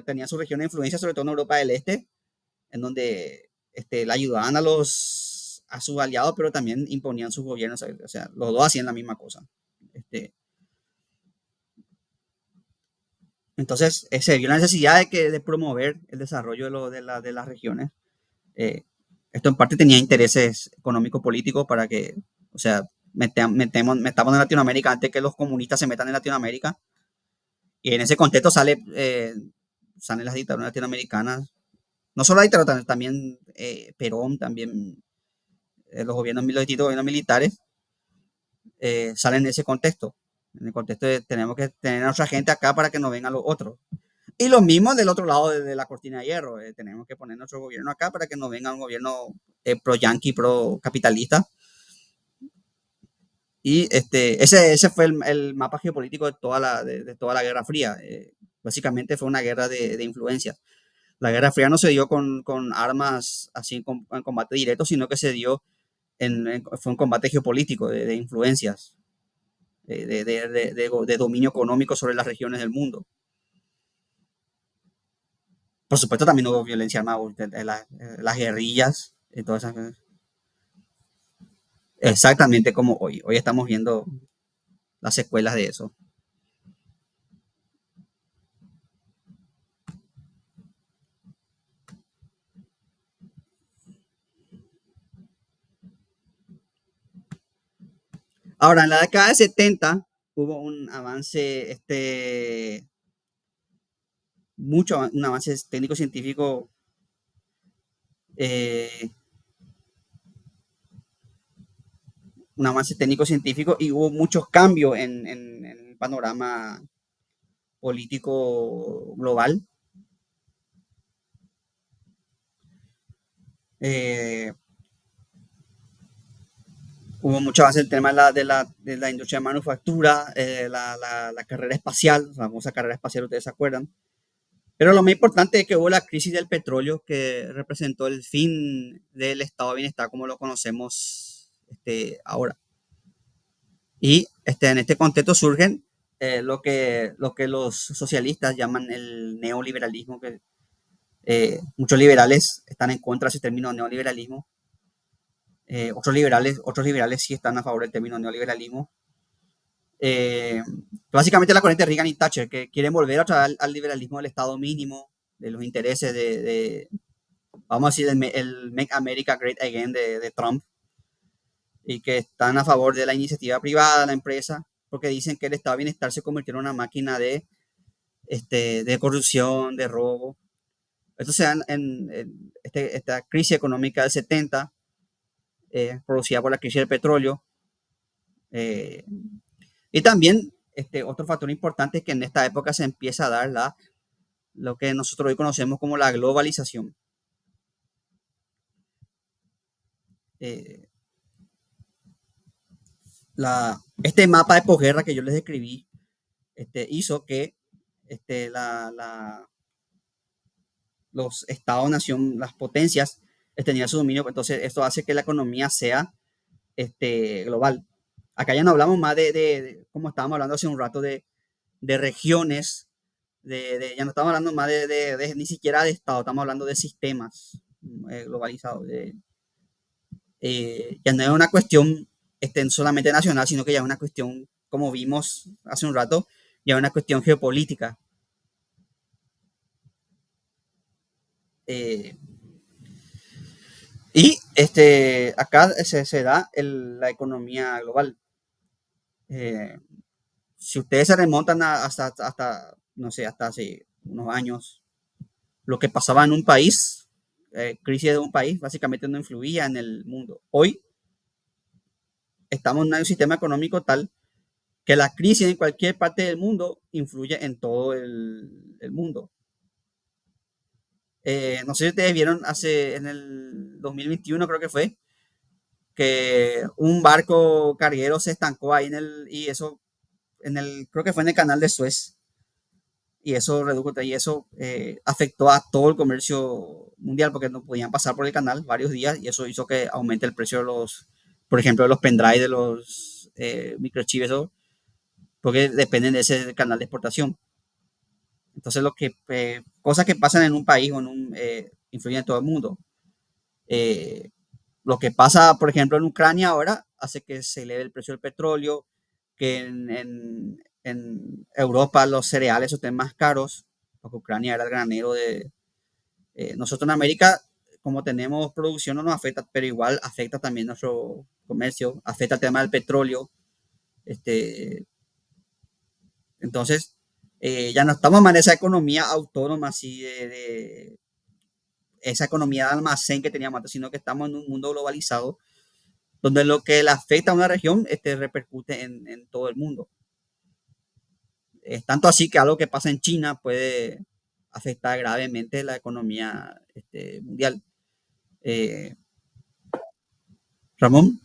tenían su región de influencia, sobre todo en Europa del Este, en donde le ayudaban a sus aliados, pero también imponían sus gobiernos, o sea, los dos hacían la misma cosa. Este, entonces, se vio la necesidad de promover el desarrollo de las regiones. Eh, Esto en parte tenía intereses económicos políticos para que, o sea, metamos en Latinoamérica antes que los comunistas se metan en Latinoamérica. Y en ese contexto salen las dictaduras latinoamericanas no solo la dictadura, también Perón, también los gobiernos, los distintos gobiernos militares salen en ese contexto. En el contexto de tenemos que tener a nuestra gente acá para que no vengan los otros. Y lo mismo del otro lado de la cortina de hierro. Tenemos que poner nuestro gobierno acá para que no venga un gobierno pro-yanqui, pro-capitalista. Y ese fue el mapa geopolítico de toda la Guerra Fría. Básicamente fue una guerra de influencias. La Guerra Fría no se dio con armas así en combate directo, sino que se dio fue un combate geopolítico de influencias, de dominio económico sobre las regiones del mundo. Por supuesto, también hubo violencia armada, las guerrillas, y todas esas cosas. Exactamente como hoy. Hoy estamos viendo las secuelas de eso. Ahora, en la década de 70 hubo un avance, un avance técnico-científico eh, un avance técnico-científico y hubo muchos cambios en el panorama político global. Eh, Hubo mucho avance en el tema de la industria de manufactura, la carrera espacial, la famosa carrera espacial, ustedes se acuerdan. Pero lo más importante es que hubo la crisis del petróleo que representó el fin del estado de bienestar como lo conocemos ahora. Y en este contexto surgen lo que los socialistas llaman el neoliberalismo, que muchos liberales están en contra de ese término neoliberalismo. Otros liberales sí están a favor del término neoliberalismo. Eh, Básicamente la corriente Reagan y Thatcher, que quieren volver otra vez al liberalismo del Estado mínimo, de los intereses vamos a decir, el Make America Great Again de Trump, y que están a favor de la iniciativa privada, la empresa, porque dicen que el Estado de Bienestar se convirtió en una máquina de corrupción, de robo. Esto se da esta crisis económica del 70, producida por la crisis del petróleo. eh, y también otro factor importante es que en esta época se empieza a dar lo que nosotros hoy conocemos como la globalización. Eh, este mapa de posguerra que yo les describí hizo que los estados-nación, las potencias, tenían su dominio. Entonces, esto hace que la economía sea global. Acá ya no hablamos más como estábamos hablando hace un rato, de regiones, ya no estamos hablando más ni siquiera de estado, estamos hablando de sistemas globalizados. Ya no es una cuestión solamente nacional, sino que ya es una cuestión, como vimos hace un rato, ya es una cuestión geopolítica. Eh, y acá se da la economía global. Eh, si ustedes se remontan hasta, no sé, hasta hace unos años, lo que pasaba en un país, crisis de un país, básicamente no influía en el mundo. Hoy estamos en un sistema económico tal que la crisis en cualquier parte del mundo influye en todo el mundo. No sé si ustedes vieron en el 2021, creo que fue, que un barco carguero se estancó ahí y eso, creo que fue en el canal de Suez, y eso redujo, y eso afectó a todo el comercio mundial porque no podían pasar por el canal varios días y eso hizo que aumente el precio de por ejemplo, de los pendrive, de los microchips, eso, porque dependen de ese canal de exportación. Entonces, cosas que pasan en un país influyen en todo el mundo. Eh, lo que pasa, por ejemplo, en Ucrania ahora hace que se eleve el precio del petróleo, que en Europa los cereales estén más caros, porque Ucrania era el granero de... nosotros en América, como tenemos producción, no nos afecta, pero igual afecta también nuestro comercio, afecta el tema del petróleo. Este, entonces, ya no estamos más en esa economía autónoma así esa economía de almacén que teníamos antes, sino que estamos en un mundo globalizado donde lo que le afecta a una región repercute en todo el mundo. Es tanto así que algo que pasa en China puede afectar gravemente la economía mundial. Eh, Ramón,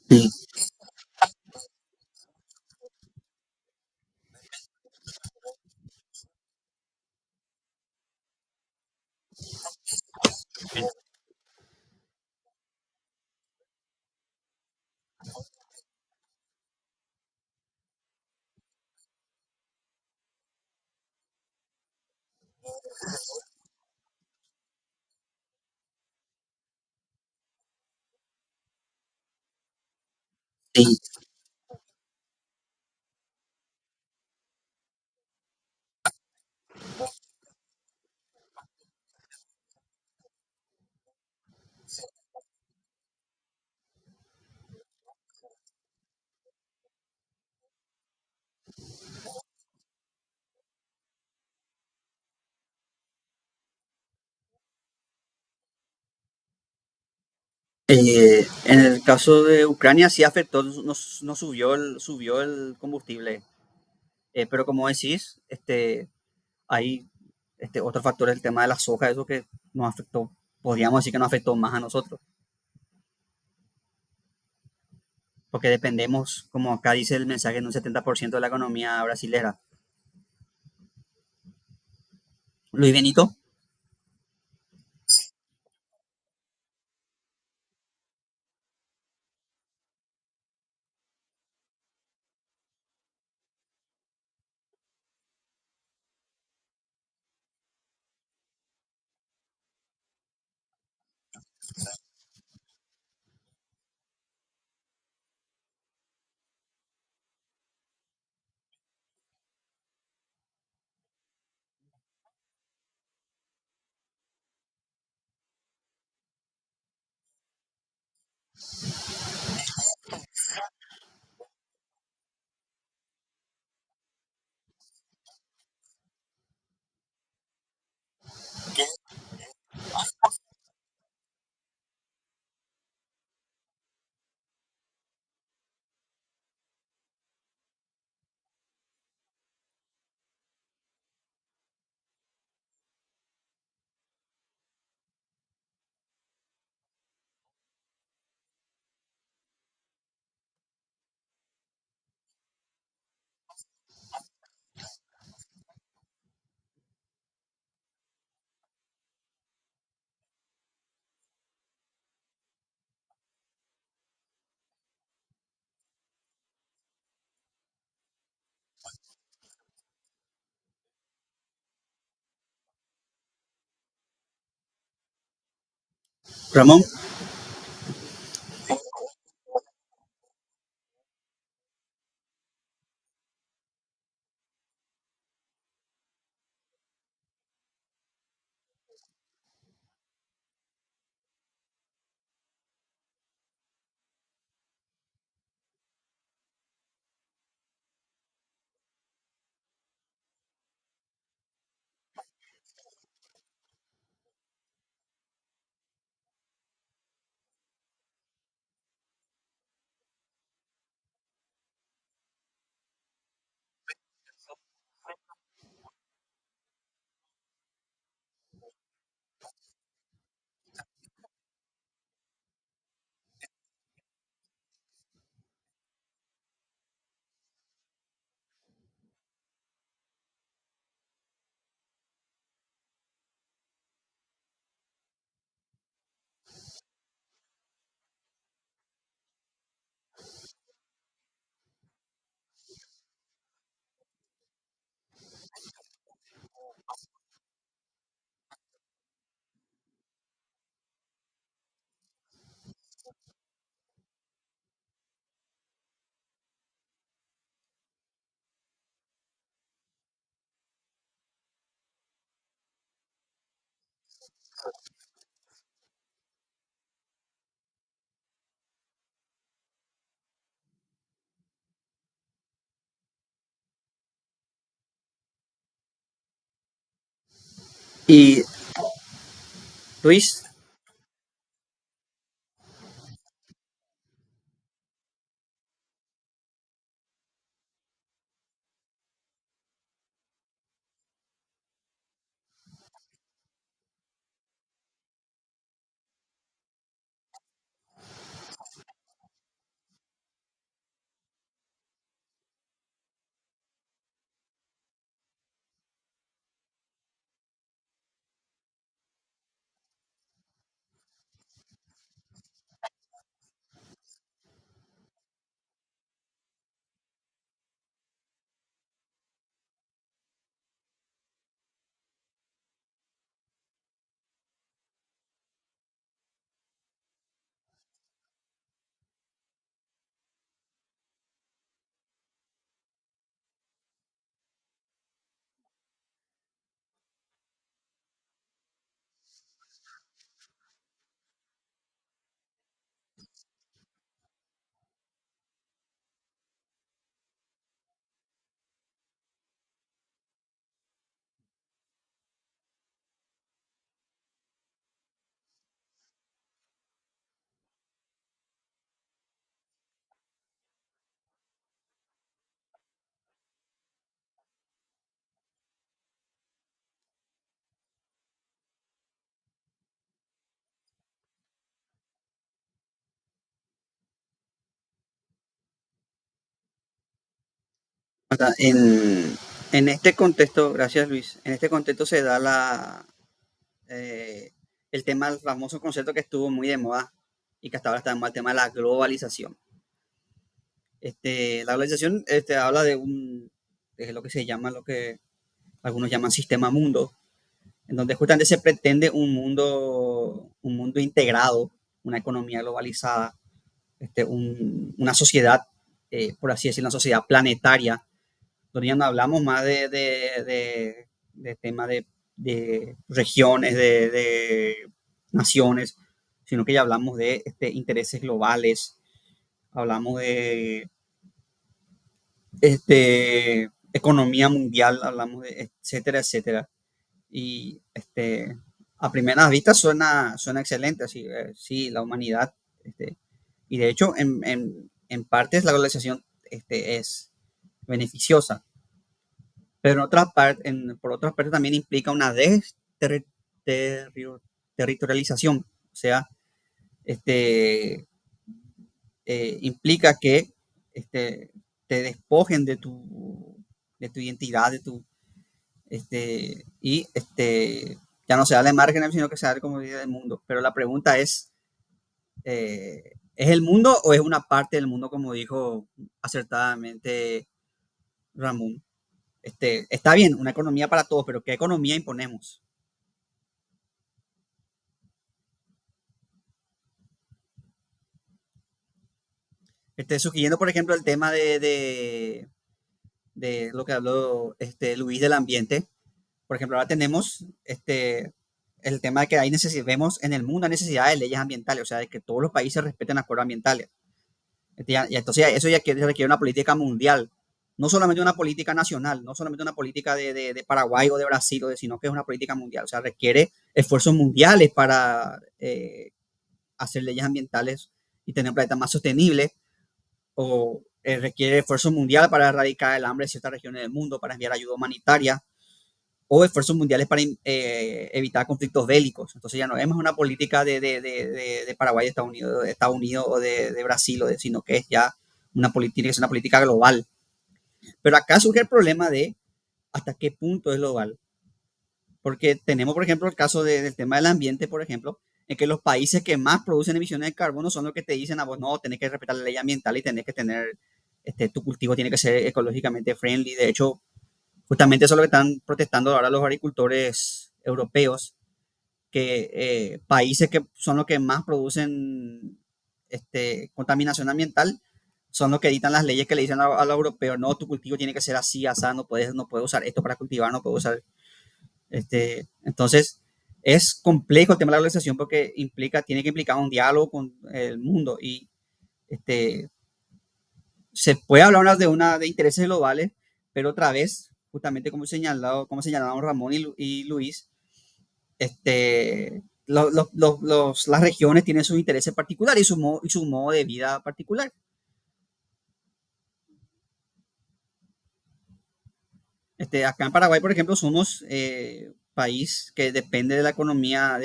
sí, sí. En el caso de Ucrania sí afectó, nos subió el combustible. Pero como decís, hay otro factor, el tema de la soja, eso que nos afectó, podríamos decir que nos afectó más a nosotros, porque dependemos, como acá dice el mensaje, en un 70% de la economía brasilera. Luis Benito, Ramón, Y Luis, o sea, en este contexto, gracias Luis, en este contexto se da eh, el tema, el famoso concepto que estuvo muy de moda y que hasta ahora está de moda, el tema de la globalización. La globalización habla de lo que se llama, lo que algunos llaman sistema mundo, en donde justamente se pretende un mundo integrado, una economía globalizada, una sociedad, por así decirlo, una sociedad planetaria, donde ya no hablamos más de tema de regiones, de naciones, sino que ya hablamos de intereses globales, hablamos de economía mundial, hablamos de etcétera, etcétera. Y a primeras vistas suena excelente, así, sí, la humanidad, y de hecho en partes la globalización es beneficiosa, pero por otra parte también implica una desterritorialización, o sea, este, implica que te despojen de tu identidad, y ya no se habla de márgenes, sino que se habla como vida del mundo. Pero la pregunta ¿es el mundo o es una parte del mundo, como dijo acertadamente Ramón? Está bien, una economía para todos, pero ¿qué economía imponemos? Sugiriendo, por ejemplo, el tema de lo que habló Luis del ambiente. Por ejemplo, ahora tenemos el tema de que vemos en el mundo la necesidad de leyes ambientales, o sea, de que todos los países respeten acuerdos ambientales. Entonces, eso ya requiere una política mundial, no solamente una política nacional, no solamente una política de Paraguay o de Brasil, sino que es una política mundial, o sea, requiere esfuerzos mundiales para hacer leyes ambientales y tener un planeta más sostenible, o requiere esfuerzo mundial para erradicar el hambre en ciertas regiones del mundo, para enviar ayuda humanitaria, o esfuerzos mundiales para evitar conflictos bélicos. Entonces ya no es más una política de Paraguay, Estados Unidos o de Brasil, sino que es ya es una política global. Pero acá surge el problema de hasta qué punto es global. Porque tenemos, por ejemplo, el caso del tema del ambiente, por ejemplo, en que los países que más producen emisiones de carbono son los que te dicen a vos, no, tenés que respetar la ley ambiental y tenés que tener, tu cultivo tiene que ser ecológicamente friendly. De hecho, justamente eso es lo que están protestando ahora los agricultores europeos, que países que son los que más producen contaminación ambiental son los que editan las leyes que le dicen a los europeos, no, tu cultivo tiene que ser así, así, no puedes usar esto para cultivar, no puedes usar entonces, es complejo el tema de la globalización porque tiene que implicar un diálogo con el mundo y este, se puede hablar de intereses globales, pero otra vez, justamente como señalaron Ramón y Luis, las regiones tienen sus intereses particulares y su modo de vida particular. Acá en Paraguay, por ejemplo, somos país que depende de la economía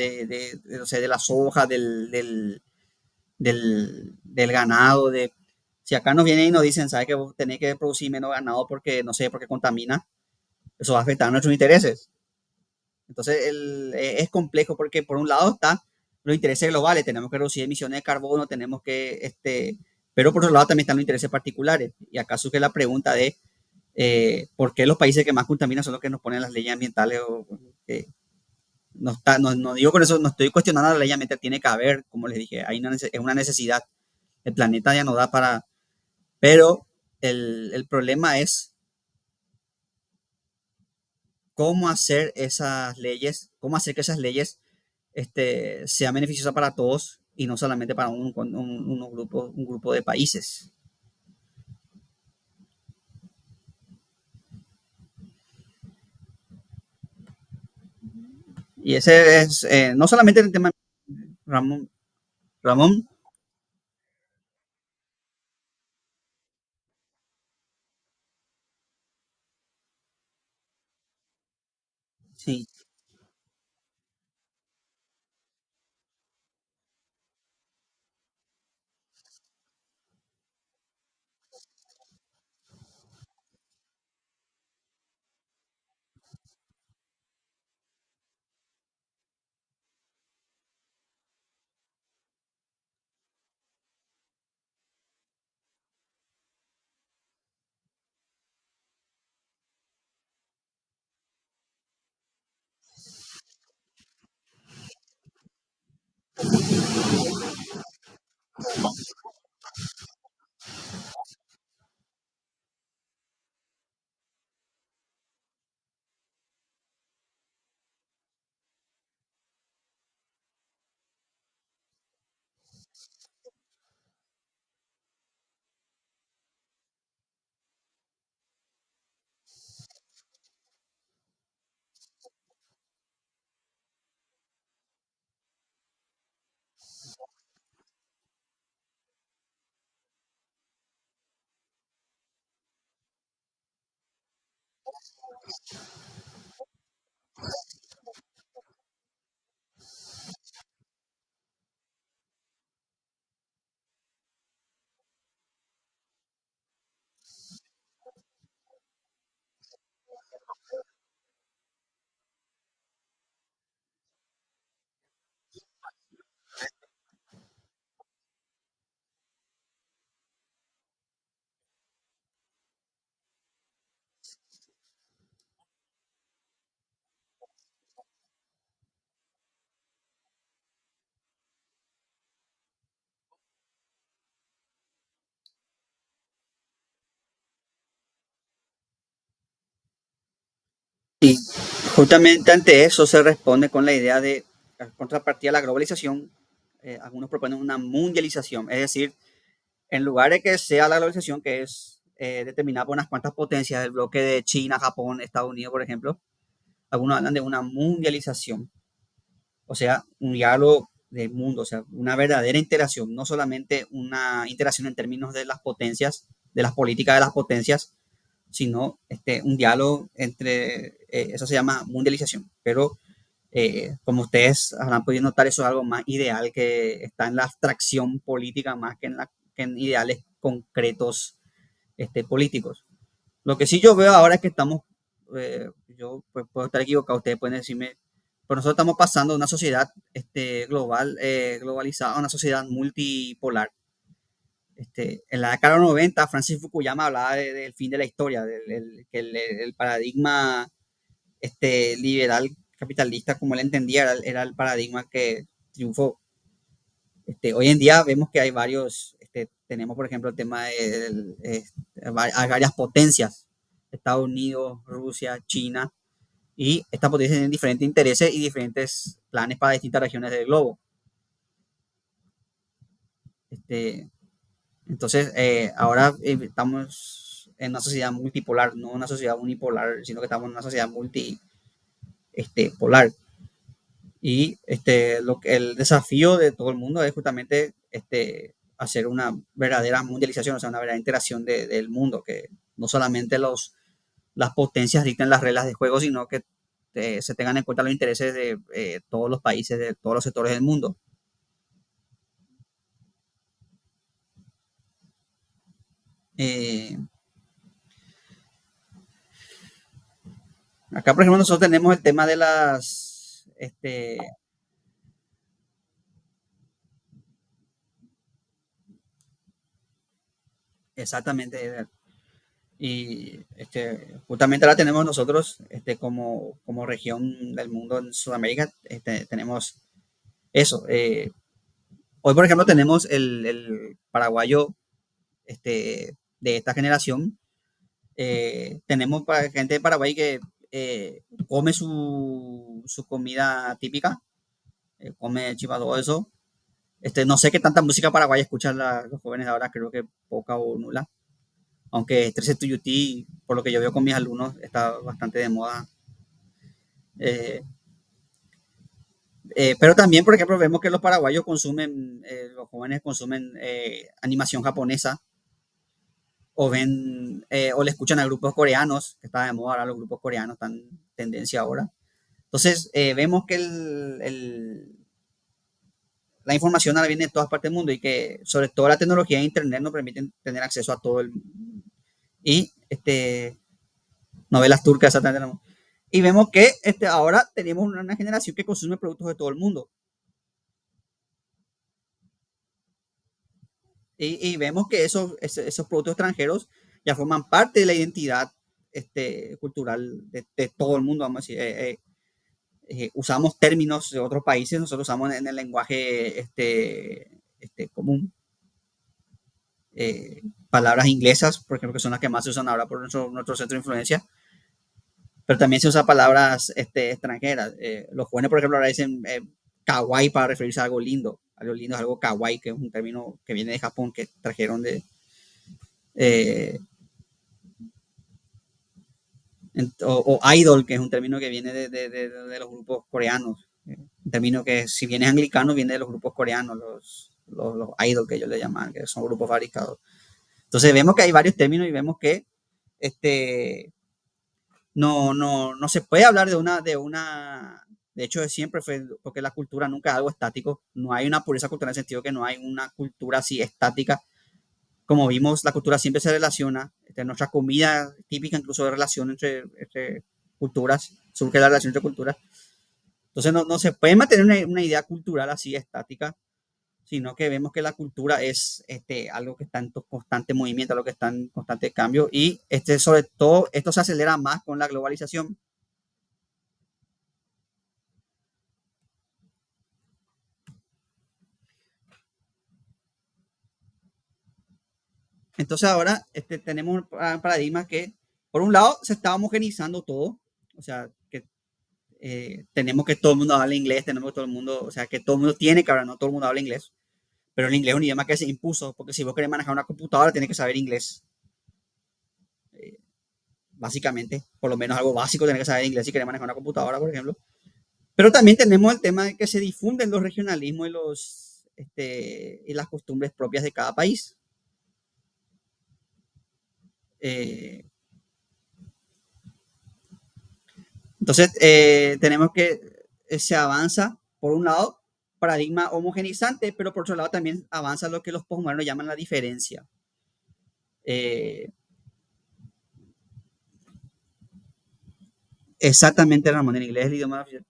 o sea, de la soja, del ganado. Si acá nos vienen y nos dicen, ¿sabes que vos tenés que producir menos ganado porque, no sé, porque contamina? Eso va a afectar a nuestros intereses. Entonces, es complejo porque por un lado está los intereses globales, tenemos que reducir emisiones de carbono, pero por otro lado también están los intereses particulares. Y acá surge la pregunta de por qué los países que más contaminan son los que nos ponen las leyes ambientales. No digo con eso, no estoy cuestionando la ley ambiental, tiene que haber, como les dije, es una necesidad. El planeta ya no da para. Pero el problema es cómo hacer esas leyes, cómo hacer que esas leyes sean beneficiosas para todos y no solamente para un grupo de países. Y ese es no solamente el tema, Ramón, Ramón, sí. Y justamente ante eso se responde con la idea de contrapartida a la globalización. Algunos proponen una mundialización, es decir, en lugar de que sea la globalización que es determinada por unas cuantas potencias, el bloque de China, Japón, Estados Unidos, por ejemplo, algunos hablan de una mundialización, o sea, un diálogo del mundo, o sea, una verdadera interacción, no solamente una interacción en términos de las potencias, de las políticas de las potencias, sino un diálogo eso se llama mundialización, pero como ustedes habrán podido notar, eso es algo más ideal que está en la abstracción política más que en ideales concretos políticos. Lo que sí yo veo ahora es que yo pues, puedo estar equivocado, ustedes pueden decirme, pero nosotros estamos pasando de una sociedad globalizada a una sociedad multipolar. En la década de los 90, Francis Fukuyama hablaba del fin de la historia, que el paradigma liberal capitalista, como él entendía, era el paradigma que triunfó. Hoy en día vemos que hay tenemos por ejemplo el tema hay varias potencias, Estados Unidos, Rusia, China, Y estas potencias tienen diferentes intereses y diferentes planes para distintas regiones del globo. Este, entonces, ahora estamos en una sociedad multipolar, no una sociedad unipolar, sino que estamos en una sociedad polar. Y el desafío de todo el mundo es justamente hacer una verdadera mundialización, o sea, una verdadera integración del mundo, que no solamente las potencias dicten las reglas de juego, sino que se tengan en cuenta los intereses de todos los países, de todos los sectores del mundo. Eh, Acá, por ejemplo, nosotros tenemos el tema de exactamente, y justamente ahora tenemos nosotros, como región del mundo en Sudamérica, tenemos eso. Hoy, por ejemplo, tenemos el paraguayo de esta generación. Tenemos gente de Paraguay que come su comida típica, come chipa, todo eso. No sé qué tanta música paraguaya escuchan los jóvenes de ahora, creo que poca o nula. Aunque 13 Tuyutí, por lo que yo veo con mis alumnos, está bastante de moda. Eh, pero también, por ejemplo, vemos que los paraguayos consumen, los jóvenes consumen animación japonesa o ven o le escuchan a grupos coreanos, que está de moda ahora, los grupos coreanos están en tendencia ahora. Entonces, vemos que la información ahora viene de todas partes del mundo y que sobre todo la tecnología de Internet nos permiten tener acceso a todo el mundo. Y novelas turcas, exactamente. Y vemos que ahora tenemos una generación que consume productos de todo el mundo. Y vemos que esos productos extranjeros ya forman parte de la identidad cultural de todo el mundo, vamos a decir. Usamos términos de otros países, nosotros usamos en el lenguaje común palabras inglesas, por ejemplo, que son las que más se usan ahora por nuestro centro de influencia, pero también se usan palabras extranjeras. Los jóvenes, por ejemplo, ahora dicen kawaii para referirse a algo lindo. Algo lindo es algo kawaii, que es un término que viene de Japón, que trajeron eh, o idol, que es un término que viene de los grupos coreanos. Un término que, si bien es anglicano, viene de los grupos coreanos, los idol que ellos le llaman, que son grupos fabricados. Entonces vemos que hay varios términos y vemos que este, no se puede hablar de hecho siempre fue, porque la cultura nunca es algo estático, no hay una pureza cultural en el sentido que no hay una cultura así estática. Como vimos, la cultura siempre se relaciona, nuestra comida típica incluso de relación entre culturas, surge la relación entre culturas. Entonces no se puede mantener una idea cultural así estática, sino que vemos que la cultura es algo que está en constante movimiento, algo que está en constante cambio, y sobre todo esto se acelera más con la globalización. Entonces ahora tenemos un paradigma que, por un lado, se está homogenizando todo, o sea, que tenemos que todo el mundo habla inglés, tenemos que todo el mundo, o sea, que todo el mundo tiene que hablar, no todo el mundo habla inglés, pero el inglés es un idioma que se impuso, porque si vos querés manejar una computadora, tienes que saber inglés, eh, básicamente, por lo menos algo básico, tienes que saber inglés si querés manejar una computadora, por ejemplo. Pero también tenemos el tema de que se difunden los regionalismos y las costumbres propias de cada país. Eh, entonces, tenemos que se avanza, por un lado, paradigma homogenizante, pero por otro lado también avanza lo que los postmodernos llaman la diferencia. Eh, Exactamente, Ramón, en inglés es el idioma oficial.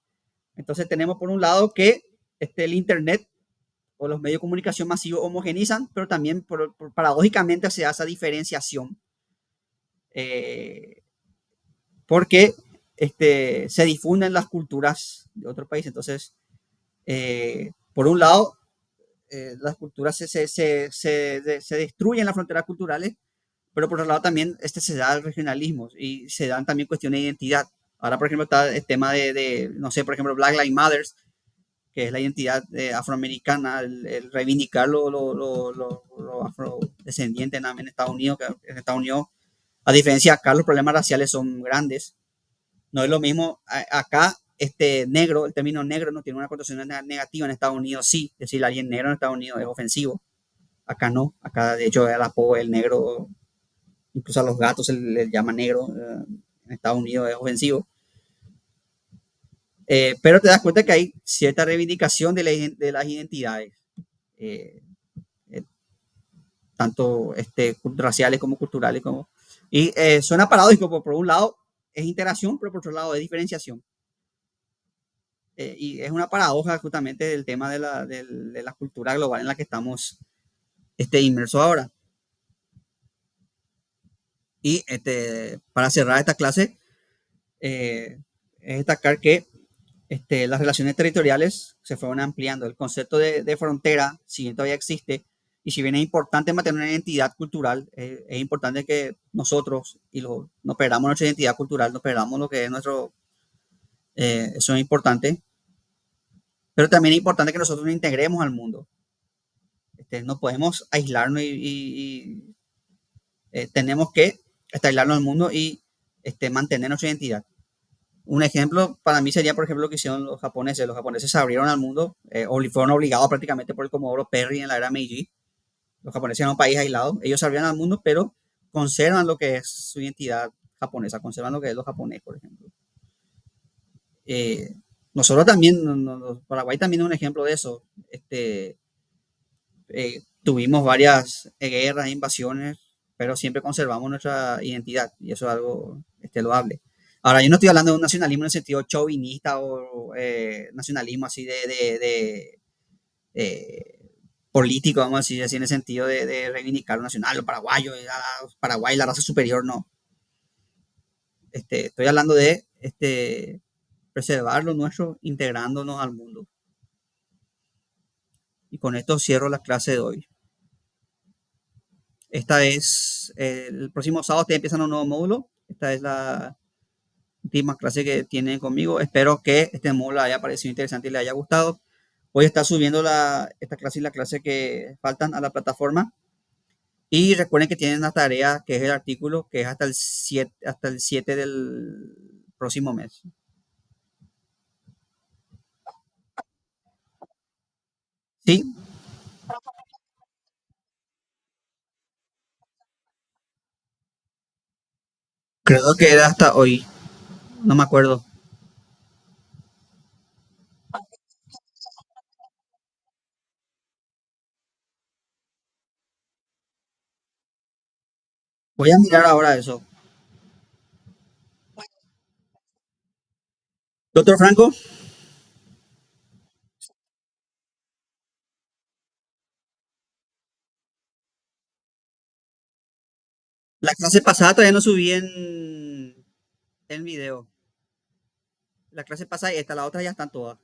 Entonces, tenemos por un lado que el Internet o los medios de comunicación masivos homogenizan, pero también paradójicamente se hace esa diferenciación. Eh, Porque se difunden las culturas de otro país. Entonces, por un lado, las culturas se destruyen las fronteras culturales, pero por otro lado también se da el regionalismo y se dan también cuestiones de identidad. Ahora, por ejemplo, está el tema no sé, por ejemplo, Black Lives Matter, que es la identidad afroamericana, el reivindicar lo afrodescendiente en Estados Unidos, que en Estados Unidos, a diferencia de acá, los problemas raciales son grandes. No es lo mismo acá, negro, el término negro no tiene una connotación negativa. En Estados Unidos sí, es decir, alguien negro en Estados Unidos es ofensivo. Acá no, acá de hecho el apodo el negro, incluso a los gatos se les llama negro, en Estados Unidos es ofensivo. Pero te das cuenta que hay cierta reivindicación de las identidades, eh, eh, tanto raciales como culturales. Y suena paradójico, por un lado es integración, pero por otro lado es diferenciación. Y es una paradoja justamente del tema de la cultura global en la que estamos inmersos ahora. Y para cerrar esta clase, es destacar que las relaciones territoriales se fueron ampliando. El concepto de frontera, si bien todavía existe, y si bien es importante mantener una identidad cultural, es importante que nosotros no perdamos nuestra identidad cultural, no perdamos lo que es nuestro, eso es importante, pero también es importante que nosotros nos integremos al mundo. No podemos aislarnos tenemos que aislarnos al mundo y mantener nuestra identidad. Un ejemplo para mí sería, por ejemplo, lo que hicieron los japoneses. Los japoneses se abrieron al mundo, fueron obligados prácticamente por el Comodoro Perry en la era Meiji. Los japoneses eran un país aislado. Ellos se abrieron al mundo, pero conservan lo que es su identidad japonesa, conservan lo que es lo japonés, por ejemplo. Eh, nosotros también, Paraguay también es un ejemplo de eso. Tuvimos varias guerras, invasiones, pero siempre conservamos nuestra identidad y eso es algo loable. Ahora, yo no estoy hablando de un nacionalismo en el sentido chauvinista o nacionalismo así de político, vamos a decir así, en el sentido de reivindicar lo nacional, lo paraguayo, Paraguay, la raza superior, no. Estoy hablando de preservar lo nuestro, integrándonos al mundo. Y con esto cierro la clase de hoy. Esta es, el próximo sábado te empiezan un nuevo módulo. Esta es la última clase que tienen conmigo. Espero que este módulo haya parecido interesante y le haya gustado. Voy a estar subiendo esta clase y la clase que faltan a la plataforma. Y recuerden que tienen la tarea, que es el artículo, que es hasta el 7 del próximo mes. Sí, creo que era hasta hoy. No me acuerdo. Voy a mirar ahora eso. Doctor Franco, la clase pasada todavía no subí en video. La clase pasada y esta, la otra ya están todas.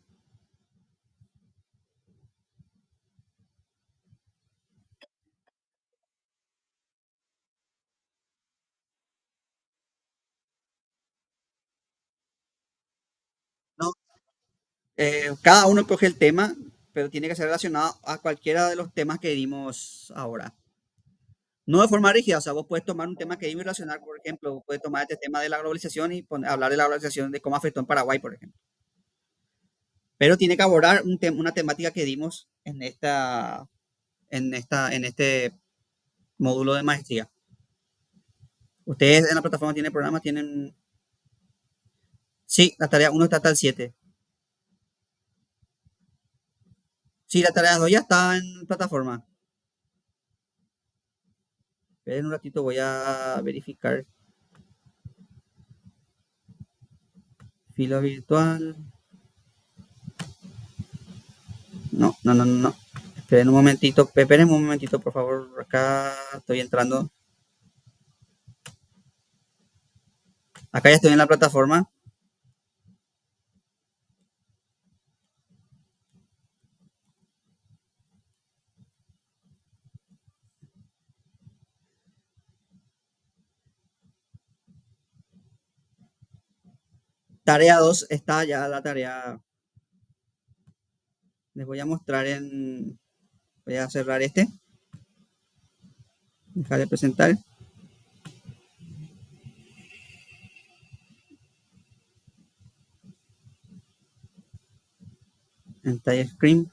No, cada uno coge el tema, pero tiene que ser relacionado a cualquiera de los temas que dimos ahora. No de forma rígida, o sea, vos puedes tomar un tema que dimos y relacionar, por ejemplo, puedes tomar este tema de la globalización y hablar de la globalización, de cómo afectó en Paraguay, por ejemplo. Pero tiene que abordar una temática que dimos en este módulo de maestría. Ustedes en la plataforma tienen programas, tienen... Sí, la tarea uno está hasta el 7. Sí, la tarea 2 ya está en plataforma. En un ratito voy a verificar fila virtual. No, no, no, no, no. Esperen un momentito, por favor. Acá estoy entrando. Acá ya estoy en la plataforma. Tarea 2 está ya la tarea. Les voy a mostrar en... Voy a cerrar este. Dejar de presentar. Entire screen.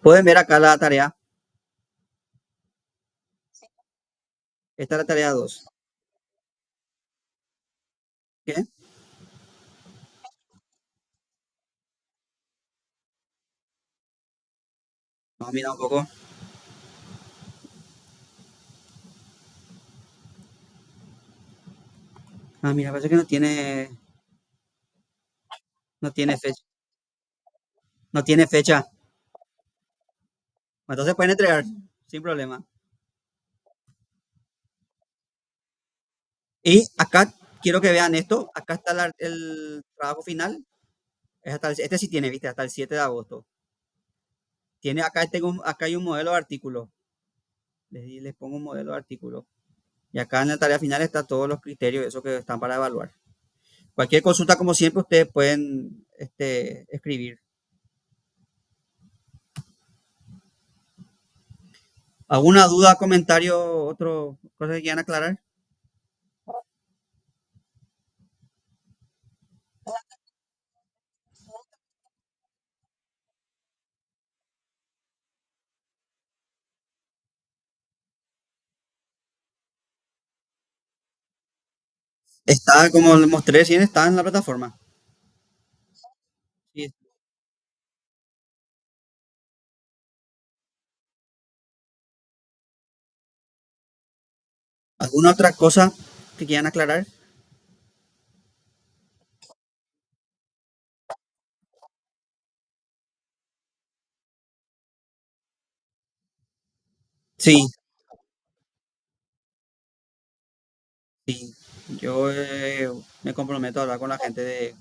Pueden ver acá la tarea. Esta es la tarea 2. ¿Qué? Vamos a mirar un poco. Ah, mira, parece que no tiene fecha. No tiene fecha. Entonces pueden entregar sin problema. Y acá quiero que vean esto. Acá está el trabajo final. Este sí tiene, viste, hasta el 7 de agosto. Tiene acá, acá hay un modelo de artículo. Les pongo un modelo de artículo. Y acá en la tarea final están todos los criterios, eso que están para evaluar. Cualquier consulta, como siempre, ustedes pueden escribir. ¿Alguna duda, comentario, otro cosa que quieran aclarar? Está, como les mostré recién, está en la plataforma. Sí. ¿Alguna otra cosa que quieran aclarar? Sí, sí. Yo me comprometo a hablar con la gente de...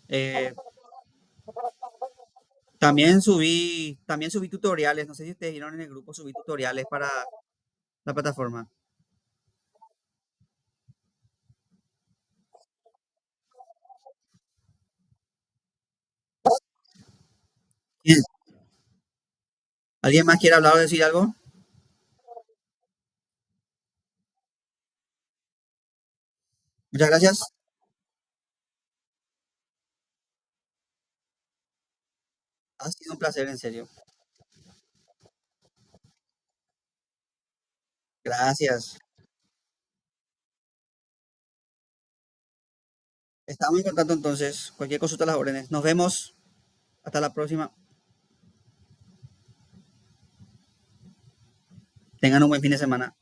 eh, también subí tutoriales, no sé si ustedes vieron en el grupo, subí tutoriales para la plataforma. Bien. ¿Alguien más quiere hablar o decir algo? Muchas gracias. Ha sido un placer, en serio. Gracias. Estamos en contacto entonces. Cualquier consulta a las órdenes. Nos vemos. Hasta la próxima. Tengan un buen fin de semana.